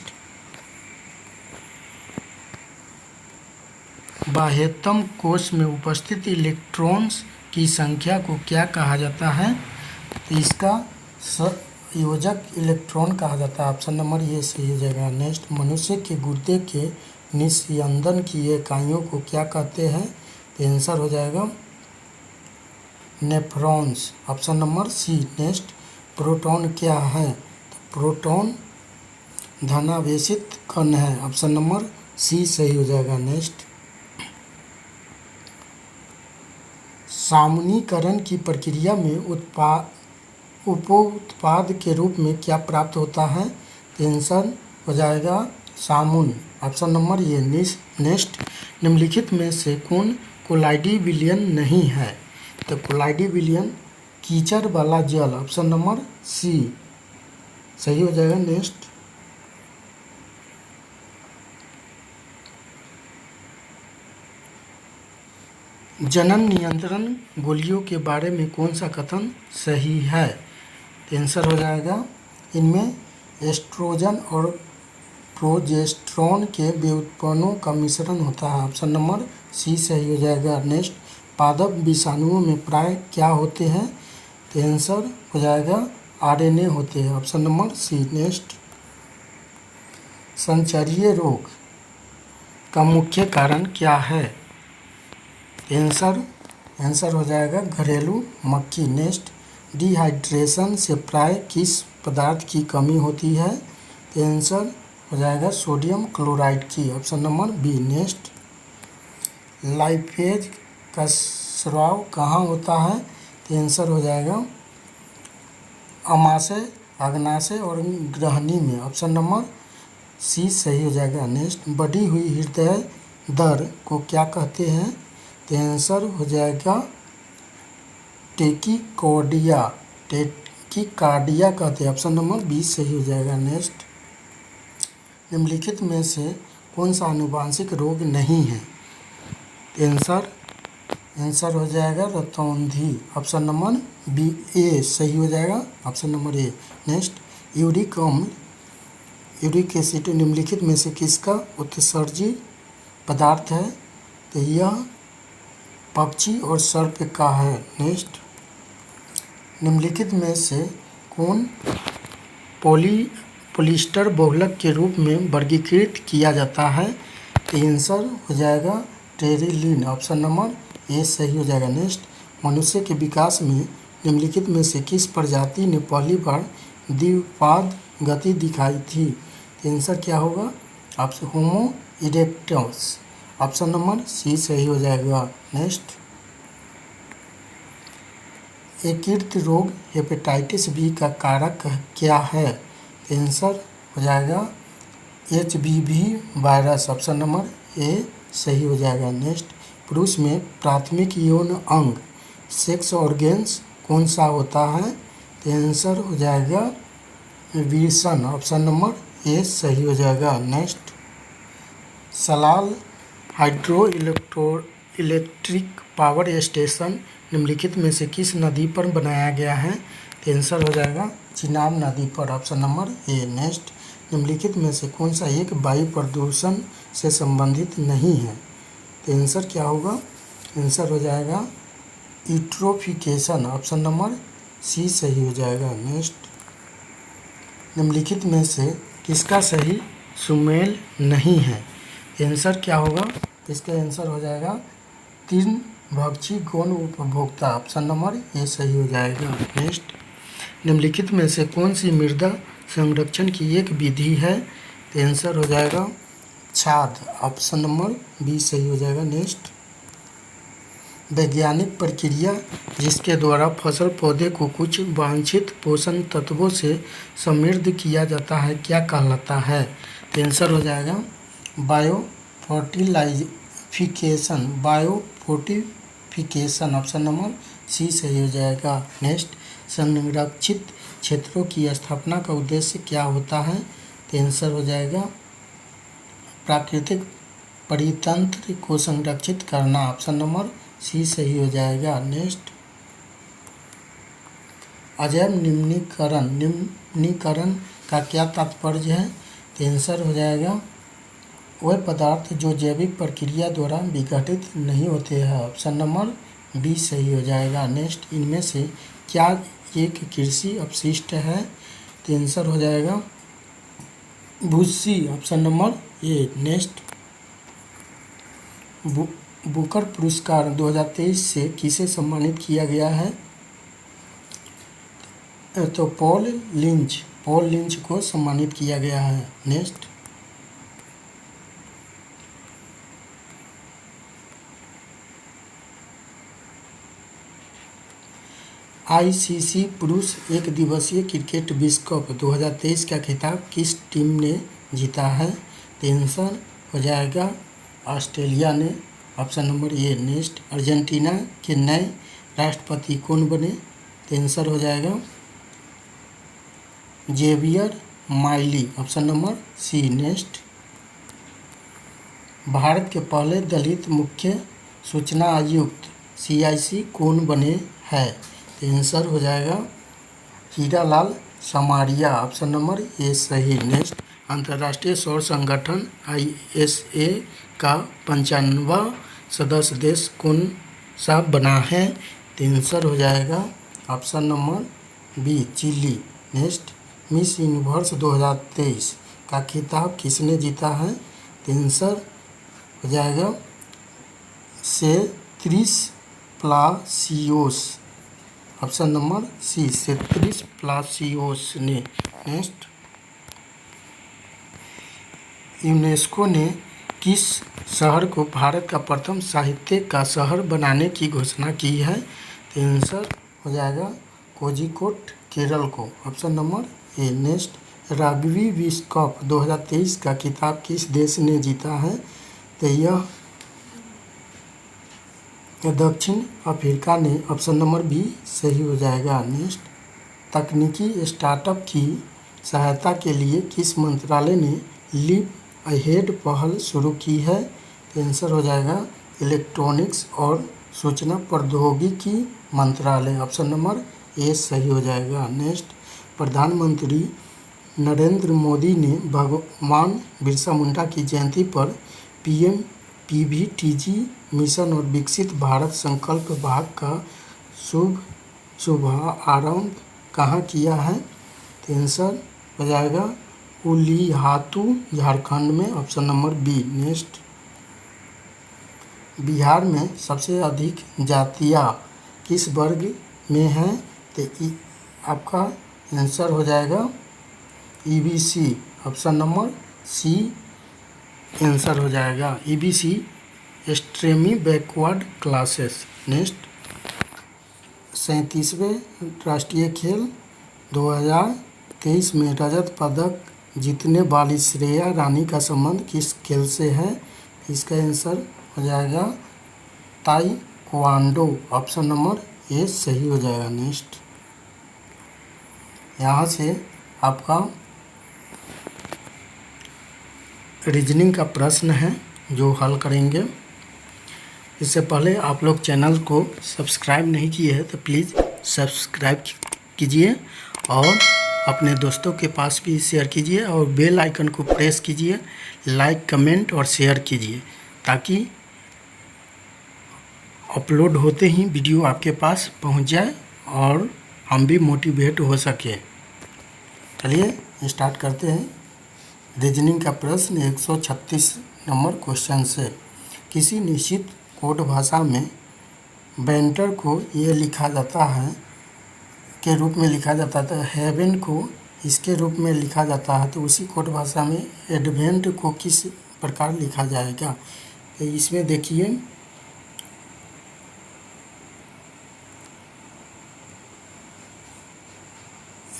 बाह्यतम कोश में उपस्थित इलेक्ट्रॉन्स की संख्या को क्या कहा जाता है? तो इसका संयोजक इलेक्ट्रॉन कहा जाता है। ऑप्शन नंबर ये सही हो जाएगा नेक्स्ट। मनुष्य के गुर्दे के निस्यंदन की इकाइयों को क्या कहते हैं? तो आंसर हो जाएगा nephrons. Option number C next. Proton क्या है? तो प्रोटॉन धनावेशित कण है। ऑप्शन नंबर सी सही हो जाएगा नेक्स्ट। सामूहिकरण की प्रक्रिया में उपोत्पाद के रूप में क्या प्राप्त होता है? तो आंसर हो जाएगा सामुन। ऑप्शन नंबर ये नेक्स्ट। निम्नलिखित में से कौन कोलाइडी विलयन नहीं है? तो कोलाइडी विलयन कीचड़ वाला जल। ऑप्शन नंबर सी सही हो जाएगा नेक्स्ट। जनन नियंत्रण गोलियों के बारे में कौन सा कथन सही है? आंसर हो जाएगा इनमें एस्ट्रोजन और प्रोजेस्टेरोन के व्युत्पन्नों का मिश्रण होता है। ऑप्शन नंबर सी सही हो जाएगा नेक्स्ट। पादप विषाणुओं में प्राय क्या होते हैं? तो आंसर हो जाएगा आरएनए होते हैं। Option number C next. संचरीय रोग का मुख्य कारण क्या है? आंसर हो जाएगा घरेलू मक्खी। नेक्स्ट, डिहाइड्रेशन से प्राय किस पदार्थ की कमी होती है? तो आंसर हो जाएगा सोडियम क्लोराइड की। Option number B next. Lipase का स्राव कहाँ होता है? तो आंसर हो जाएगा अमाशय, अग्नाशय और ग्रहणी में। ऑप्शन नंबर सी सही हो जाएगा नेक्स्ट। बढ़ी हुई हृदय दर को क्या कहते हैं? तो आंसर हो जाएगा टेकिकार्डिया कहते हैं। ऑप्शन नंबर बी सही हो जाएगा नेक्स्ट। निम्नलिखित में से कौन सा आनुवांशिक रोग नहीं है? आंसर हो जाएगा रतौंधी। ऑप्शन नंबर बी ए सही हो जाएगा। Option number A next. Uric अम्ल, यूरिक एसिड निम्नलिखित में से किसका उत्सर्जी पदार्थ है? तो यह पक्षी और सर्प का है। नेक्स्ट, निम्नलिखित में से कौन पॉलिएस्टर बहुलक के रूप में वर्गीकृत किया जाता है? तो आंसर हो जाएगा टेरिलीन। ऑप्शन नंबर ए सही हो जाएगा। नेक्स्ट, मनुष्य के विकास में निम्नलिखित में से किस प्रजाति ने पहली बार द्विपाद गति दिखाई थी? तो आंसर क्या होगा? ऑप्शन होमो इरेक्टस। ऑप्शन नंबर सी सही हो जाएगा। नेक्स्ट, यकृत रोग हेपेटाइटिस बी का कारक क्या है? तो आंसर हो जाएगा HBV virus. Option number A सही हो जाएगा। नेक्स्ट, पुरुष में प्राथमिक यौन अंग सेक्स ऑर्गेन्स कौन सा होता है? तो आंसर हो जाएगा विल्सन। ऑप्शन नंबर ए सही हो जाएगा। Next, Salal hydro electric power station निम्नलिखित में से किस नदी पर बनाया गया है? तो आंसर हो जाएगा चिनाब नदी पर। Option number A. नेक्स्ट, निम्नलिखित में से कौन सा एक वायु प्रदूषण से संबंधित नहीं है? तो आंसर क्या होगा? आंसर हो जाएगा यूट्रोफिकेशन। ऑप्शन नंबर सी सही हो जाएगा। नेक्स्ट, निम्नलिखित में से किसका सही सुमेल नहीं है? आंसर क्या होगा? इसका आंसर हो जाएगा तीन भक्षी गौण उपभोक्ता। ऑप्शन नंबर ए सही हो जाएगा। नेक्स्ट, निम्नलिखित में से कौन सी मृदा संरक्षण की एक विधि है? तो आंसर हो जाएगा छाद। ऑप्शन नंबर बी सही हो जाएगा। नेक्स्ट, वैज्ञानिक प्रक्रिया जिसके द्वारा फसल पौधे को कुछ वांछित पोषण तत्वों से समृद्ध किया जाता है क्या कहलाता है? तो आंसर हो जाएगा बायोफोर्टिफिकेशन। ऑप्शन नंबर सी सही हो जाएगा। नेक्स्ट, संरक्षित क्षेत्रों की स्थापना का उद्देश्य क्या होता है? तो आंसर हो जाएगा प्राकृतिक परितंत्र को संरक्षित करना। ऑप्शन नंबर सी सही हो जाएगा। नेक्स्ट, अजैव निम्नीकरण का क्या तात्पर्य है? तो आंसर हो जाएगा वह पदार्थ जो जैविक प्रक्रिया द्वारा विघटित नहीं होते हैं। ऑप्शन नंबर बी सही हो जाएगा। नेक्स्ट, इनमें से क्या एक कृषि अपशिष्ट है? तो आंसर हो जाएगा भूसी। Option number A. Next, Booker पुरस्कार 2023 से किसे सम्मानित किया गया है? तो पॉल लिंच को सम्मानित किया गया है। नेक्स्ट, ICC पुरुष एक दिवसीय क्रिकेट विश्व कप 2023 का खिताब किस टीम ने जीता है? तो आंसर हो जाएगा ऑस्ट्रेलिया ने। Option number A. Next, Argentina के नए राष्ट्रपति कौन बने? तो आंसर हो जाएगा Javier Milei. Option number C. Next, Bharat के पहले दलित मुख्य सूचना आयुक्त CIC कौन बने हैं? तो आंसर हो जाएगा Hiralal Samaria. Option number A सही। नेक्स्ट, अंतर्राष्ट्रीय सौर संगठन ISA का 95वां सदस्य देश कौन सा बना है? तो आंसर हो जाएगा option number B Chile. Next, Miss Universe 2023 का खिताब किसने जीता है? तो आंसर हो जाएगा सेत्रिस प्लासियोस। ऑप्शन नंबर सी सेत्रिस प्लासियोस ने। नेक्स्ट, यूनेस्को ने किस शहर को भारत का प्रथम साहित्य का शहर बनाने की घोषणा की है? तो आंसर हो जाएगा कोझिकोड केरल को। Option number A. Next, rugby विश्व कप 2023 का खिताब किस देश ने जीता है? तो यह दक्षिण अफ्रीका ने। ऑप्शन नंबर बी सही हो जाएगा। नेक्स्ट, तकनीकी स्टार्टअप की सहायता के लिए किस मंत्रालय ने लीप अहेड पहल शुरू की है? तो आंसर हो जाएगा इलेक्ट्रॉनिक्स और सूचना प्रौद्योगिकी मंत्रालय। ऑप्शन नंबर ए सही हो जाएगा। नेक्स्ट, प्रधानमंत्री नरेंद्र मोदी ने भगवान बिरसा मुंडा की जयंती पर PM PVTG मिशन और विकसित भारत संकल्प भाग का शुभ आरंभ कहाँ किया है? तो आंसर हो जाएगा उलिहातू, झारखंड में, option number B. Next, Bihar में सबसे अधिक जातियाँ किस वर्ग में हैं? तो आपका आंसर हो जाएगा EBC, option number C answer हो जाएगा EBC, extremely backward classes. Next, 37वें राष्ट्रीय खेल 2023 में रजत पदक जीतने वाली श्रेया रानी का संबंध किस खेल से है? इसका आंसर हो जाएगा ताइक्वांडो, ऑप्शन नंबर ए सही हो जाएगा। नेक्स्ट, यहाँ से आपका रीजनिंग का प्रश्न है जो हल करेंगे। इससे पहले आप लोग चैनल को सब्सक्राइब नहीं किए हैं तो प्लीज़ सब्सक्राइब कीजिए और अपने दोस्तों के पास भी शेयर कीजिए और बेल आइकन को प्रेस कीजिए, लाइक, कमेंट और शेयर कीजिए ताकि अपलोड होते ही वीडियो आपके पास पहुंच जाए और हम भी मोटिवेट हो सके। चलिए स्टार्ट करते हैं। रीजनिंग का प्रश्न 136 नंबर क्वेश्चन से, किसी निश्चित कोड भाषा में बैंटर को ये लिखा जाता है के रूप में लिखा जाता था, हेवन को इसके रूप में लिखा जाता है, तो उसी कोड भाषा में एडवेंट को किस प्रकार लिखा जाएगा? तो इसमें देखिए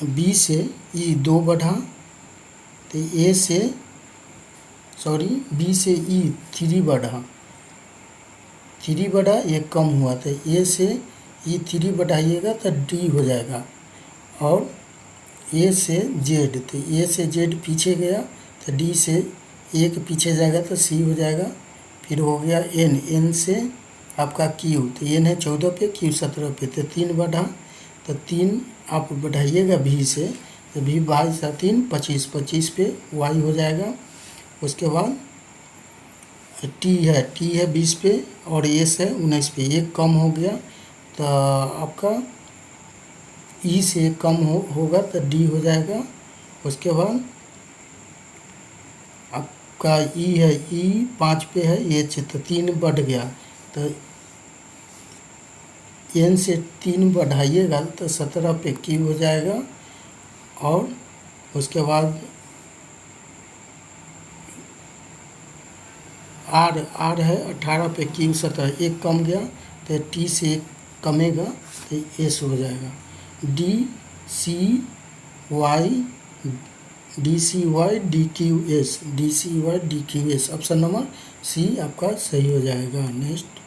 बी से ई 2 बढ़ा, तो ए से बी से ई 3 बढ़ा, 3 बढ़ा, एक कम हुआ, तो ए से ई 3 बढ़ाइएगा तो डी हो जाएगा, और ए से जेड, तो ए से जेड पीछे गया तो डी से एक पीछे जाएगा तो सी हो जाएगा। फिर हो गया एन, एन से आपका क्यू, तो एन है 14 पे, क्यू 17 पे, तो 3 बढ़ा, तो 3 आप बढ़ाइएगा भी से, तो भी बाई सा 3 25, 25 पे वाई हो जाएगा। उसके बाद टी है 20 पे और एस है 19 पे, एक कम हो गया तो आपका ई से कम होगा तो डी हो जाएगा। उसके बाद आपका ई है, ई 5 पे है, एच तो 3 बढ़ गया, तो एन से 3 बढ़ाइएगा तो 17 पे क्यू हो जाएगा। और उसके बाद आर है 18 पे, क्यू 17, एक कम गया तो टी से एक कमेगा तो एस हो जाएगा। D C Y D Q S, option number C आपका सही हो जाएगा। नेक्स्ट,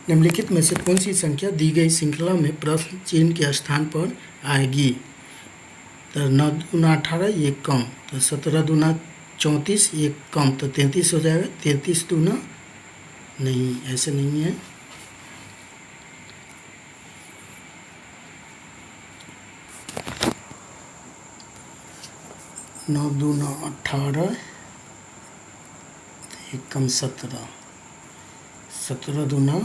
निम्नलिखित में से कौन सी संख्या दी गई श्रृंखला में प्रश्न चिन्ह के स्थान पर आएगी? तो 9 दूना 18, एक कम, तो 17 दूना 34, एक कम, तो 33 हो जाएगा। 33 दूना नहीं, ऐसे नहीं है। नौ दूना 18, एक कम 17, 17 दूना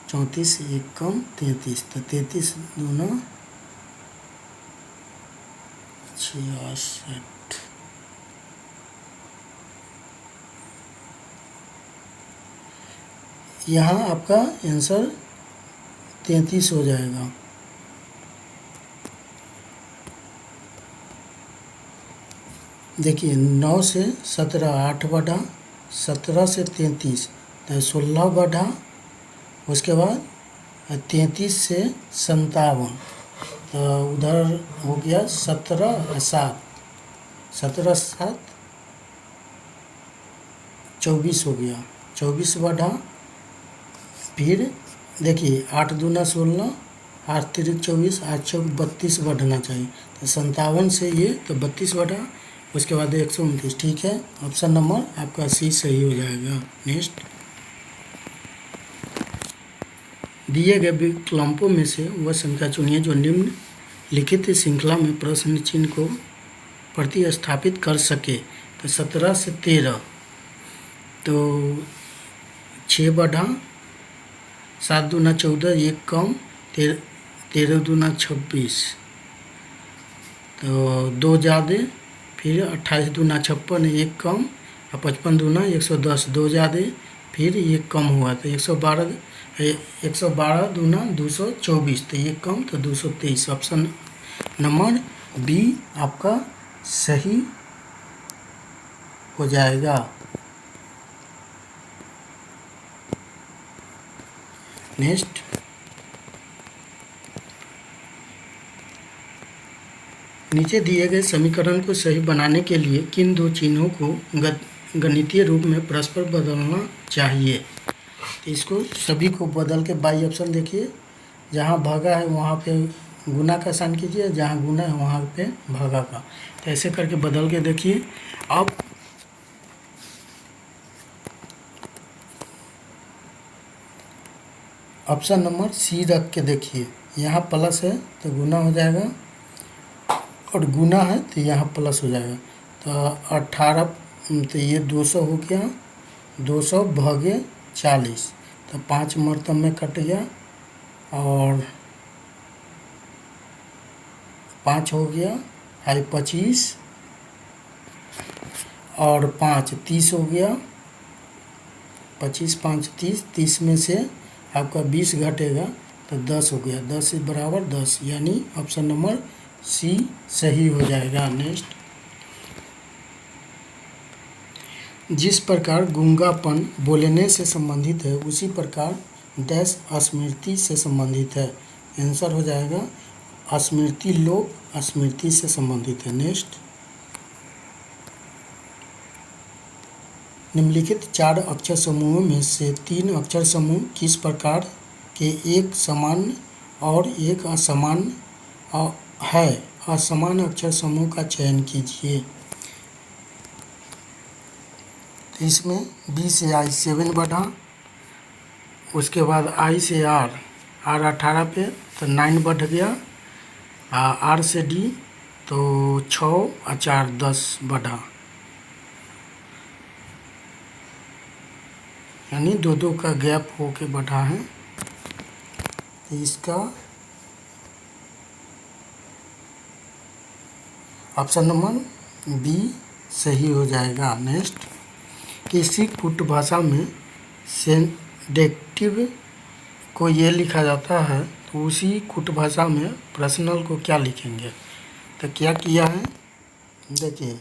34, एक कम 33, तो 33 दूना 66। यहाँ आपका आंसर 33 हो जाएगा। देखिए 9 से 17 8 बढ़ा, 17 से 33 तो 16 बढ़ा, उसके बाद 33 से 57, तो उधर हो गया 17 7, 17 7 24 हो गया, 24 बढ़ा। फिर देखिए 8 दूना 16, 8 3 24, 8 चौक 32 बढ़ना चाहिए, तो 57 से ये तो 32 बढ़ा, उसके बाद 129। ठीक है, ऑप्शन नंबर आपका सी सही हो जाएगा। नेक्स्ट, दिए गए विकल्पों में से वह संख्या चुनिए जो निम्न लिखित श्रृंखला में प्रश्न चिन्ह को प्रतिस्थापित कर सके। तो 17 से 13, तो 6 बढ़ा, 7 दूना 14, एक कम 13 दूना 26, तो 2 ज़्यादा, फिर 28 दूना 56, एक कम, और 55 दूना 110, 2 ज़्यादा, फिर एक कम हुआ तो 112 दूना 224, तो एक कम तो 223। ऑप्शन नंबर बी आपका सही हो जाएगा। नेक्स्ट, नीचे दिए गए समीकरण को सही बनाने के लिए किन दो चिन्हों को गणितीय रूप में परस्पर बदलना चाहिए। तो इसको सभी को बदल के बाई ऑप्शन देखिए, जहाँ भागा है वहाँ पे गुना का साइन कीजिए, जहाँ गुना है वहाँ पे भागा का। तो ऐसे करके बदल के देखिए। अब ऑप्शन नंबर सी रख के देखिए, यहाँ प्लस है तो गुना हो जाएगा, और गुना है तो यहाँ प्लस हो जाएगा। तो 18, तो ये 200 हो गया, 200 भागे 40, तो 5 मरतब में कट गया, और 5 हो गया, 25, और 5 30 हो गया, 25 5 30, 30 में से आपका 20 घटेगा तो 10 हो गया, 10 से बराबर 10, यानी ऑप्शन नंबर सी सही हो जाएगा। नेक्स्ट, जिस प्रकार गूंगापन बोलने से संबंधित है उसी प्रकार डैश स्मृति से संबंधित है। आंसर हो जाएगा स्मृति लोप स्मृति से संबंधित है। नेक्स्ट, निम्नलिखित 4 अक्षर समूहों में से 3 अक्षर समूह किस प्रकार के एक समान और एक असमान है। असमान अक्षर समूह का चयन कीजिए। तो इसमें बी से आई 7 बढ़ा, उसके बाद आई से आर 18 पे तो 9 बढ़ गया, आर से डी तो 6 और 4 10 बढ़ा, यानी 2 का गैप होके बढ़ा है। तो इसका ऑप्शन नंबर बी सही हो जाएगा। नेक्स्ट, किसी कुट भाषा में सेंडेक्टिव को ये लिखा जाता है तो उसी कुट भाषा में पर्सनल को क्या लिखेंगे। तो क्या किया है, देखिए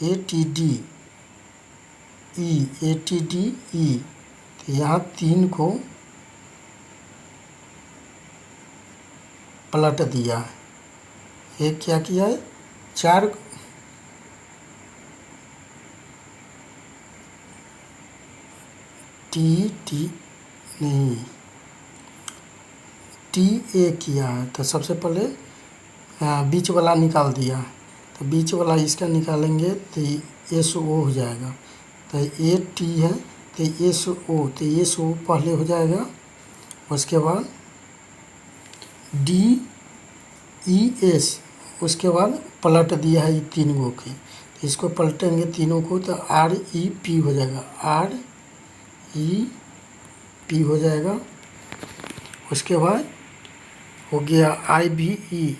ATD E, तो यहाँ 3 को पलट दिया है। एक क्या किया है, 4 नहीं TA किया है। तो सबसे पहले बीच वाला निकाल दिया, तो बीच वाला इसका निकालेंगे तो SO हो जाएगा। तो AT है तो SO, तो SO पहले हो जाएगा, उसके बाद DES, उसके बाद पलट दिया है 3 गो के, तो इसको पलटेंगे तीनों को तो REP हो जाएगा, REP हो जाएगा। उसके बाद हो गया IBE,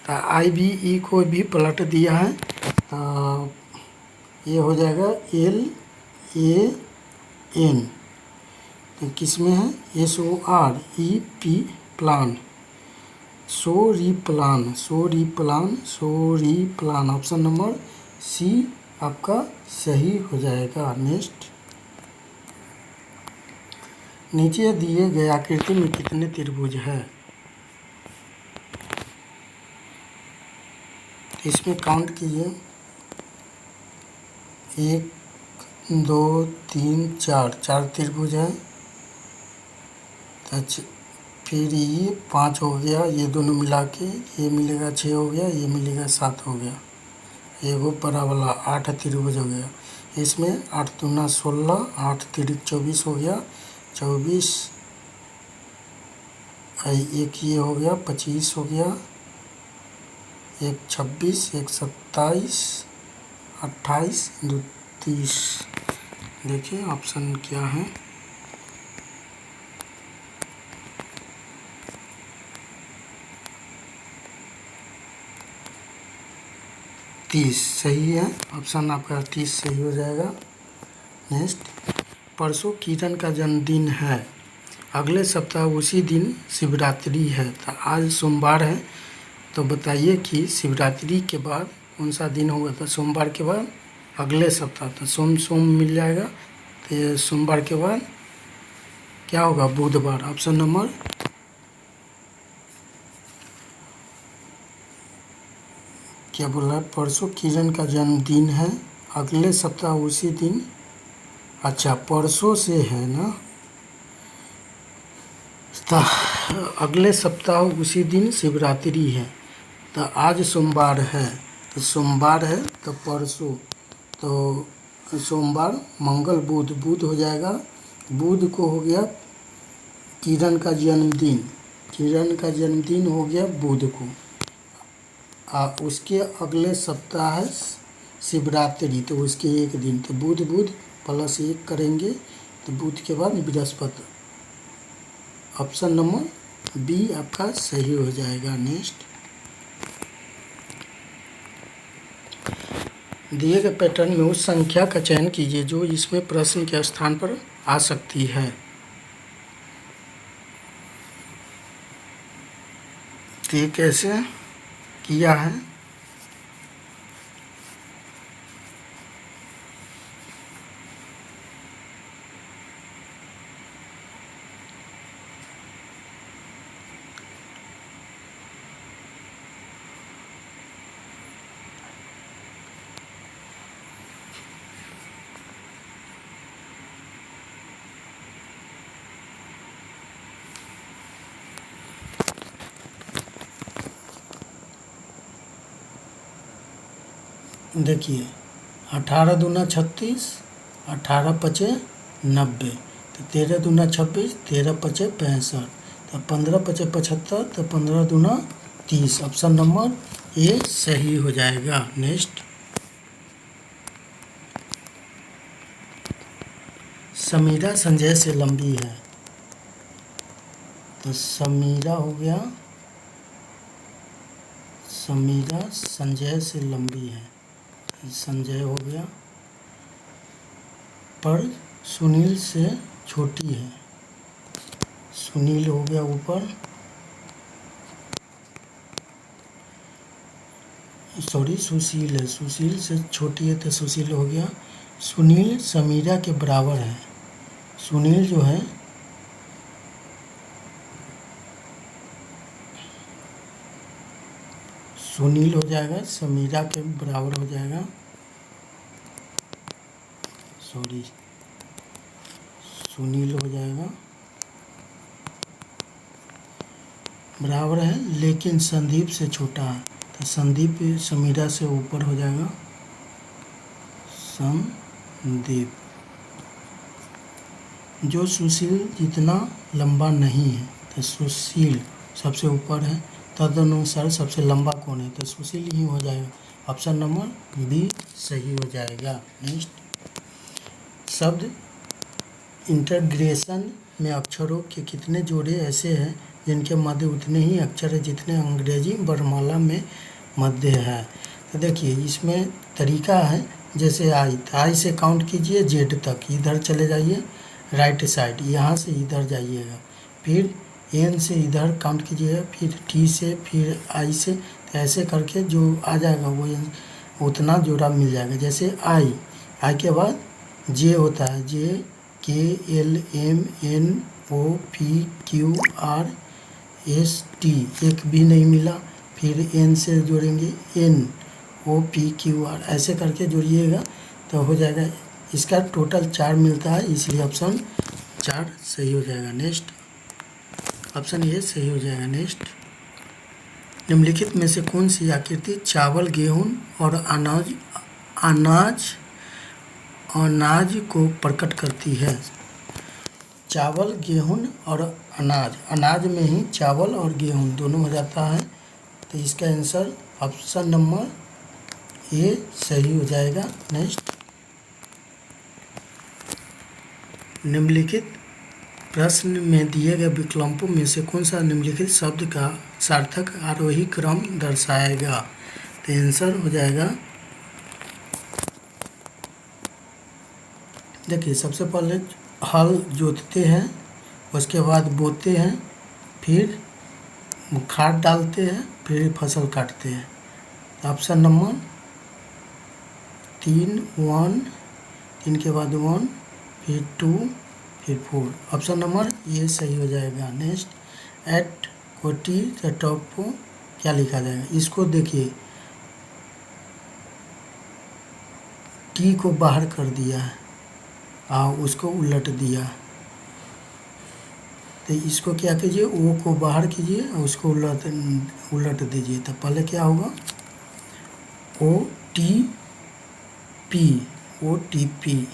तो IBE को भी पलट दिया है, तो ये हो जाएगा LAN, तो किस में है SOREP plan, plan. Option number C आपका सही हो जाएगा। नेक्स्ट, नीचे दिए गए आकृति में कितने त्रिभुज है। इसमें काउंट कीजिए, 1 2 3 4 त्रिभुज है। फिर ये 5 हो गया, ये दोनों मिला के ये मिलेगा 6 हो गया, ये मिलेगा 7 हो गया, ये वो बड़ा वाला 8 त्रिभुज हो गया। इसमें 8 दूना 16, 8 तिरिक 24 हो गया, 24 एक ये हो गया 25 हो गया, एक 26, एक 27, 28, 2 30। देखिए ऑप्शन क्या है, 30 सही है, ऑप्शन आपका 30 सही हो जाएगा। नेक्स्ट, परसों किरण का जन्मदिन है, अगले सप्ताह उसी दिन शिवरात्रि है। तो आज सोमवार है, तो बताइए कि शिवरात्रि के बाद कौन सा दिन होगा। तो सोमवार के बाद अगले सप्ताह, तो सोम मिल जाएगा। तो ये सोमवार के बाद क्या होगा, बुधवार। ऑप्शन नंबर क्या बोला, परसों किरण का जन्मदिन है, अगले सप्ताह उसी दिन। अच्छा, परसों से है ना, तो अगले सप्ताह उसी दिन शिवरात्रि है। तो आज सोमवार है, तो सोमवार है तो परसों, तो सोमवार मंगल बुध हो जाएगा। बुध को हो गया किरण का जन्मदिन, किरण का जन्मदिन हो गया बुध को। उसके अगले सप्ताह है शिवरात्रि, तो उसके एक दिन, तो बुध प्लस 1 करेंगे, तो बुध के बाद बृहस्पति। ऑप्शन नंबर बी आपका सही हो जाएगा। नेक्स्ट, दिए गए पैटर्न में उस संख्या का चयन कीजिए जो इसमें प्रश्न के स्थान पर आ सकती है। तो ये कैसे किया है, देखिए 18 दूना 36, 18 पचे 90, तो 13 दूना 26, 13 पचे 65, तो 15 पचे 75, तो 15 दूना 30। ऑप्शन नंबर ए सही हो जाएगा। नेक्स्ट, समीरा संजय से लंबी है, तो समीरा हो गया, समीरा संजय से लंबी है, संजय हो गया, पर सुनील से छोटी है, सुनील हो गया ऊपर, सॉरी सुशील है, सुशील से छोटी है तो सुशील हो गया। सुनील समीरा के बराबर है, सुनील जो है सुनील हो जाएगा, समीरा के बराबर हो जाएगा, सॉरी सुनील हो जाएगा, बराबर है, लेकिन संदीप से छोटा है, तो संदीप समीरा से ऊपर हो जाएगा, संदीप। जो सुशील जितना लंबा नहीं है, तो सुशील सबसे ऊपर है, तदनुसार सबसे लंबा कौन है, तो सुशील ही हो जाएगा। ऑप्शन नंबर बी सही हो जाएगा। नेक्स्ट, शब्द इंटीग्रेशन में अक्षरों के कितने जोड़े ऐसे हैं जिनके मध्य उतने ही अक्षर है जितने अंग्रेजी वर्णमाला में मध्य है। तो देखिए इसमें तरीका है, जैसे आई, तो आई से काउंट कीजिए जेड तक, इधर चले जाइए राइट साइड, यहाँ से इधर जाइएगा, फिर एन से इधर काउंट कीजिएगा, फिर टी से, फिर आई से, तो ऐसे करके जो आ जाएगा वो उतना जोड़ा मिल जाएगा। जैसे आई के बाद जे होता है, J K L M N O P Q R S T, एक भी नहीं मिला, फिर एन से जोड़ेंगे N O P Q R, ऐसे करके जोड़िएगा तो हो जाएगा। इसका टोटल 4 मिलता है, इसलिए ऑप्शन 4 सही हो जाएगा। नेक्स्ट, ऑप्शन ए सही हो जाएगा। नेक्स्ट, निम्नलिखित में से कौन सी आकृति चावल, गेहूं और अनाज को प्रकट करती है। चावल, गेहूं और अनाज में ही चावल और गेहूं दोनों हो जाता है, तो इसका आंसर ऑप्शन नंबर ए सही हो जाएगा। नेक्स्ट, निम्नलिखित प्रश्न में दिए गए विकल्पों में से कौन सा निम्नलिखित शब्द का सार्थक आरोही क्रम दर्शाएगा। तो आंसर हो जाएगा देखिए सबसे पहले हल जोतते हैं, उसके बाद बोते हैं, फिर खाद डालते हैं, फिर फसल काटते हैं। तो ऑप्शन नंबर 3 1, 3 के बाद 1, फिर 2, फिर 4, ऑप्शन नंबर ये सही हो जाएगा। नेक्स्ट एट कोटी द टॉप को क्या लिखा जाएगा? इसको देखिए टी को बाहर कर दिया है और उसको उलट दिया, तो इसको क्या कीजिए, ओ को बाहर कीजिए और उसको उलट दीजिए। तो पहले क्या होगा, O T P, O T P,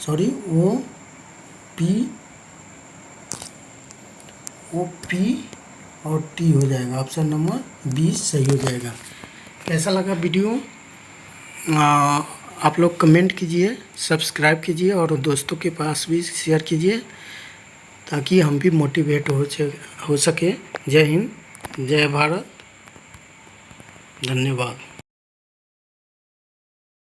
sorry O P और टी हो जाएगा। ऑप्शन नंबर 20 सही हो जाएगा। कैसा लगा वीडियो आप लोग कमेंट कीजिए, सब्सक्राइब कीजिए और दोस्तों के पास भी शेयर कीजिए ताकि हम भी मोटिवेट हो सके। जय हिंद, जय भारत, धन्यवाद।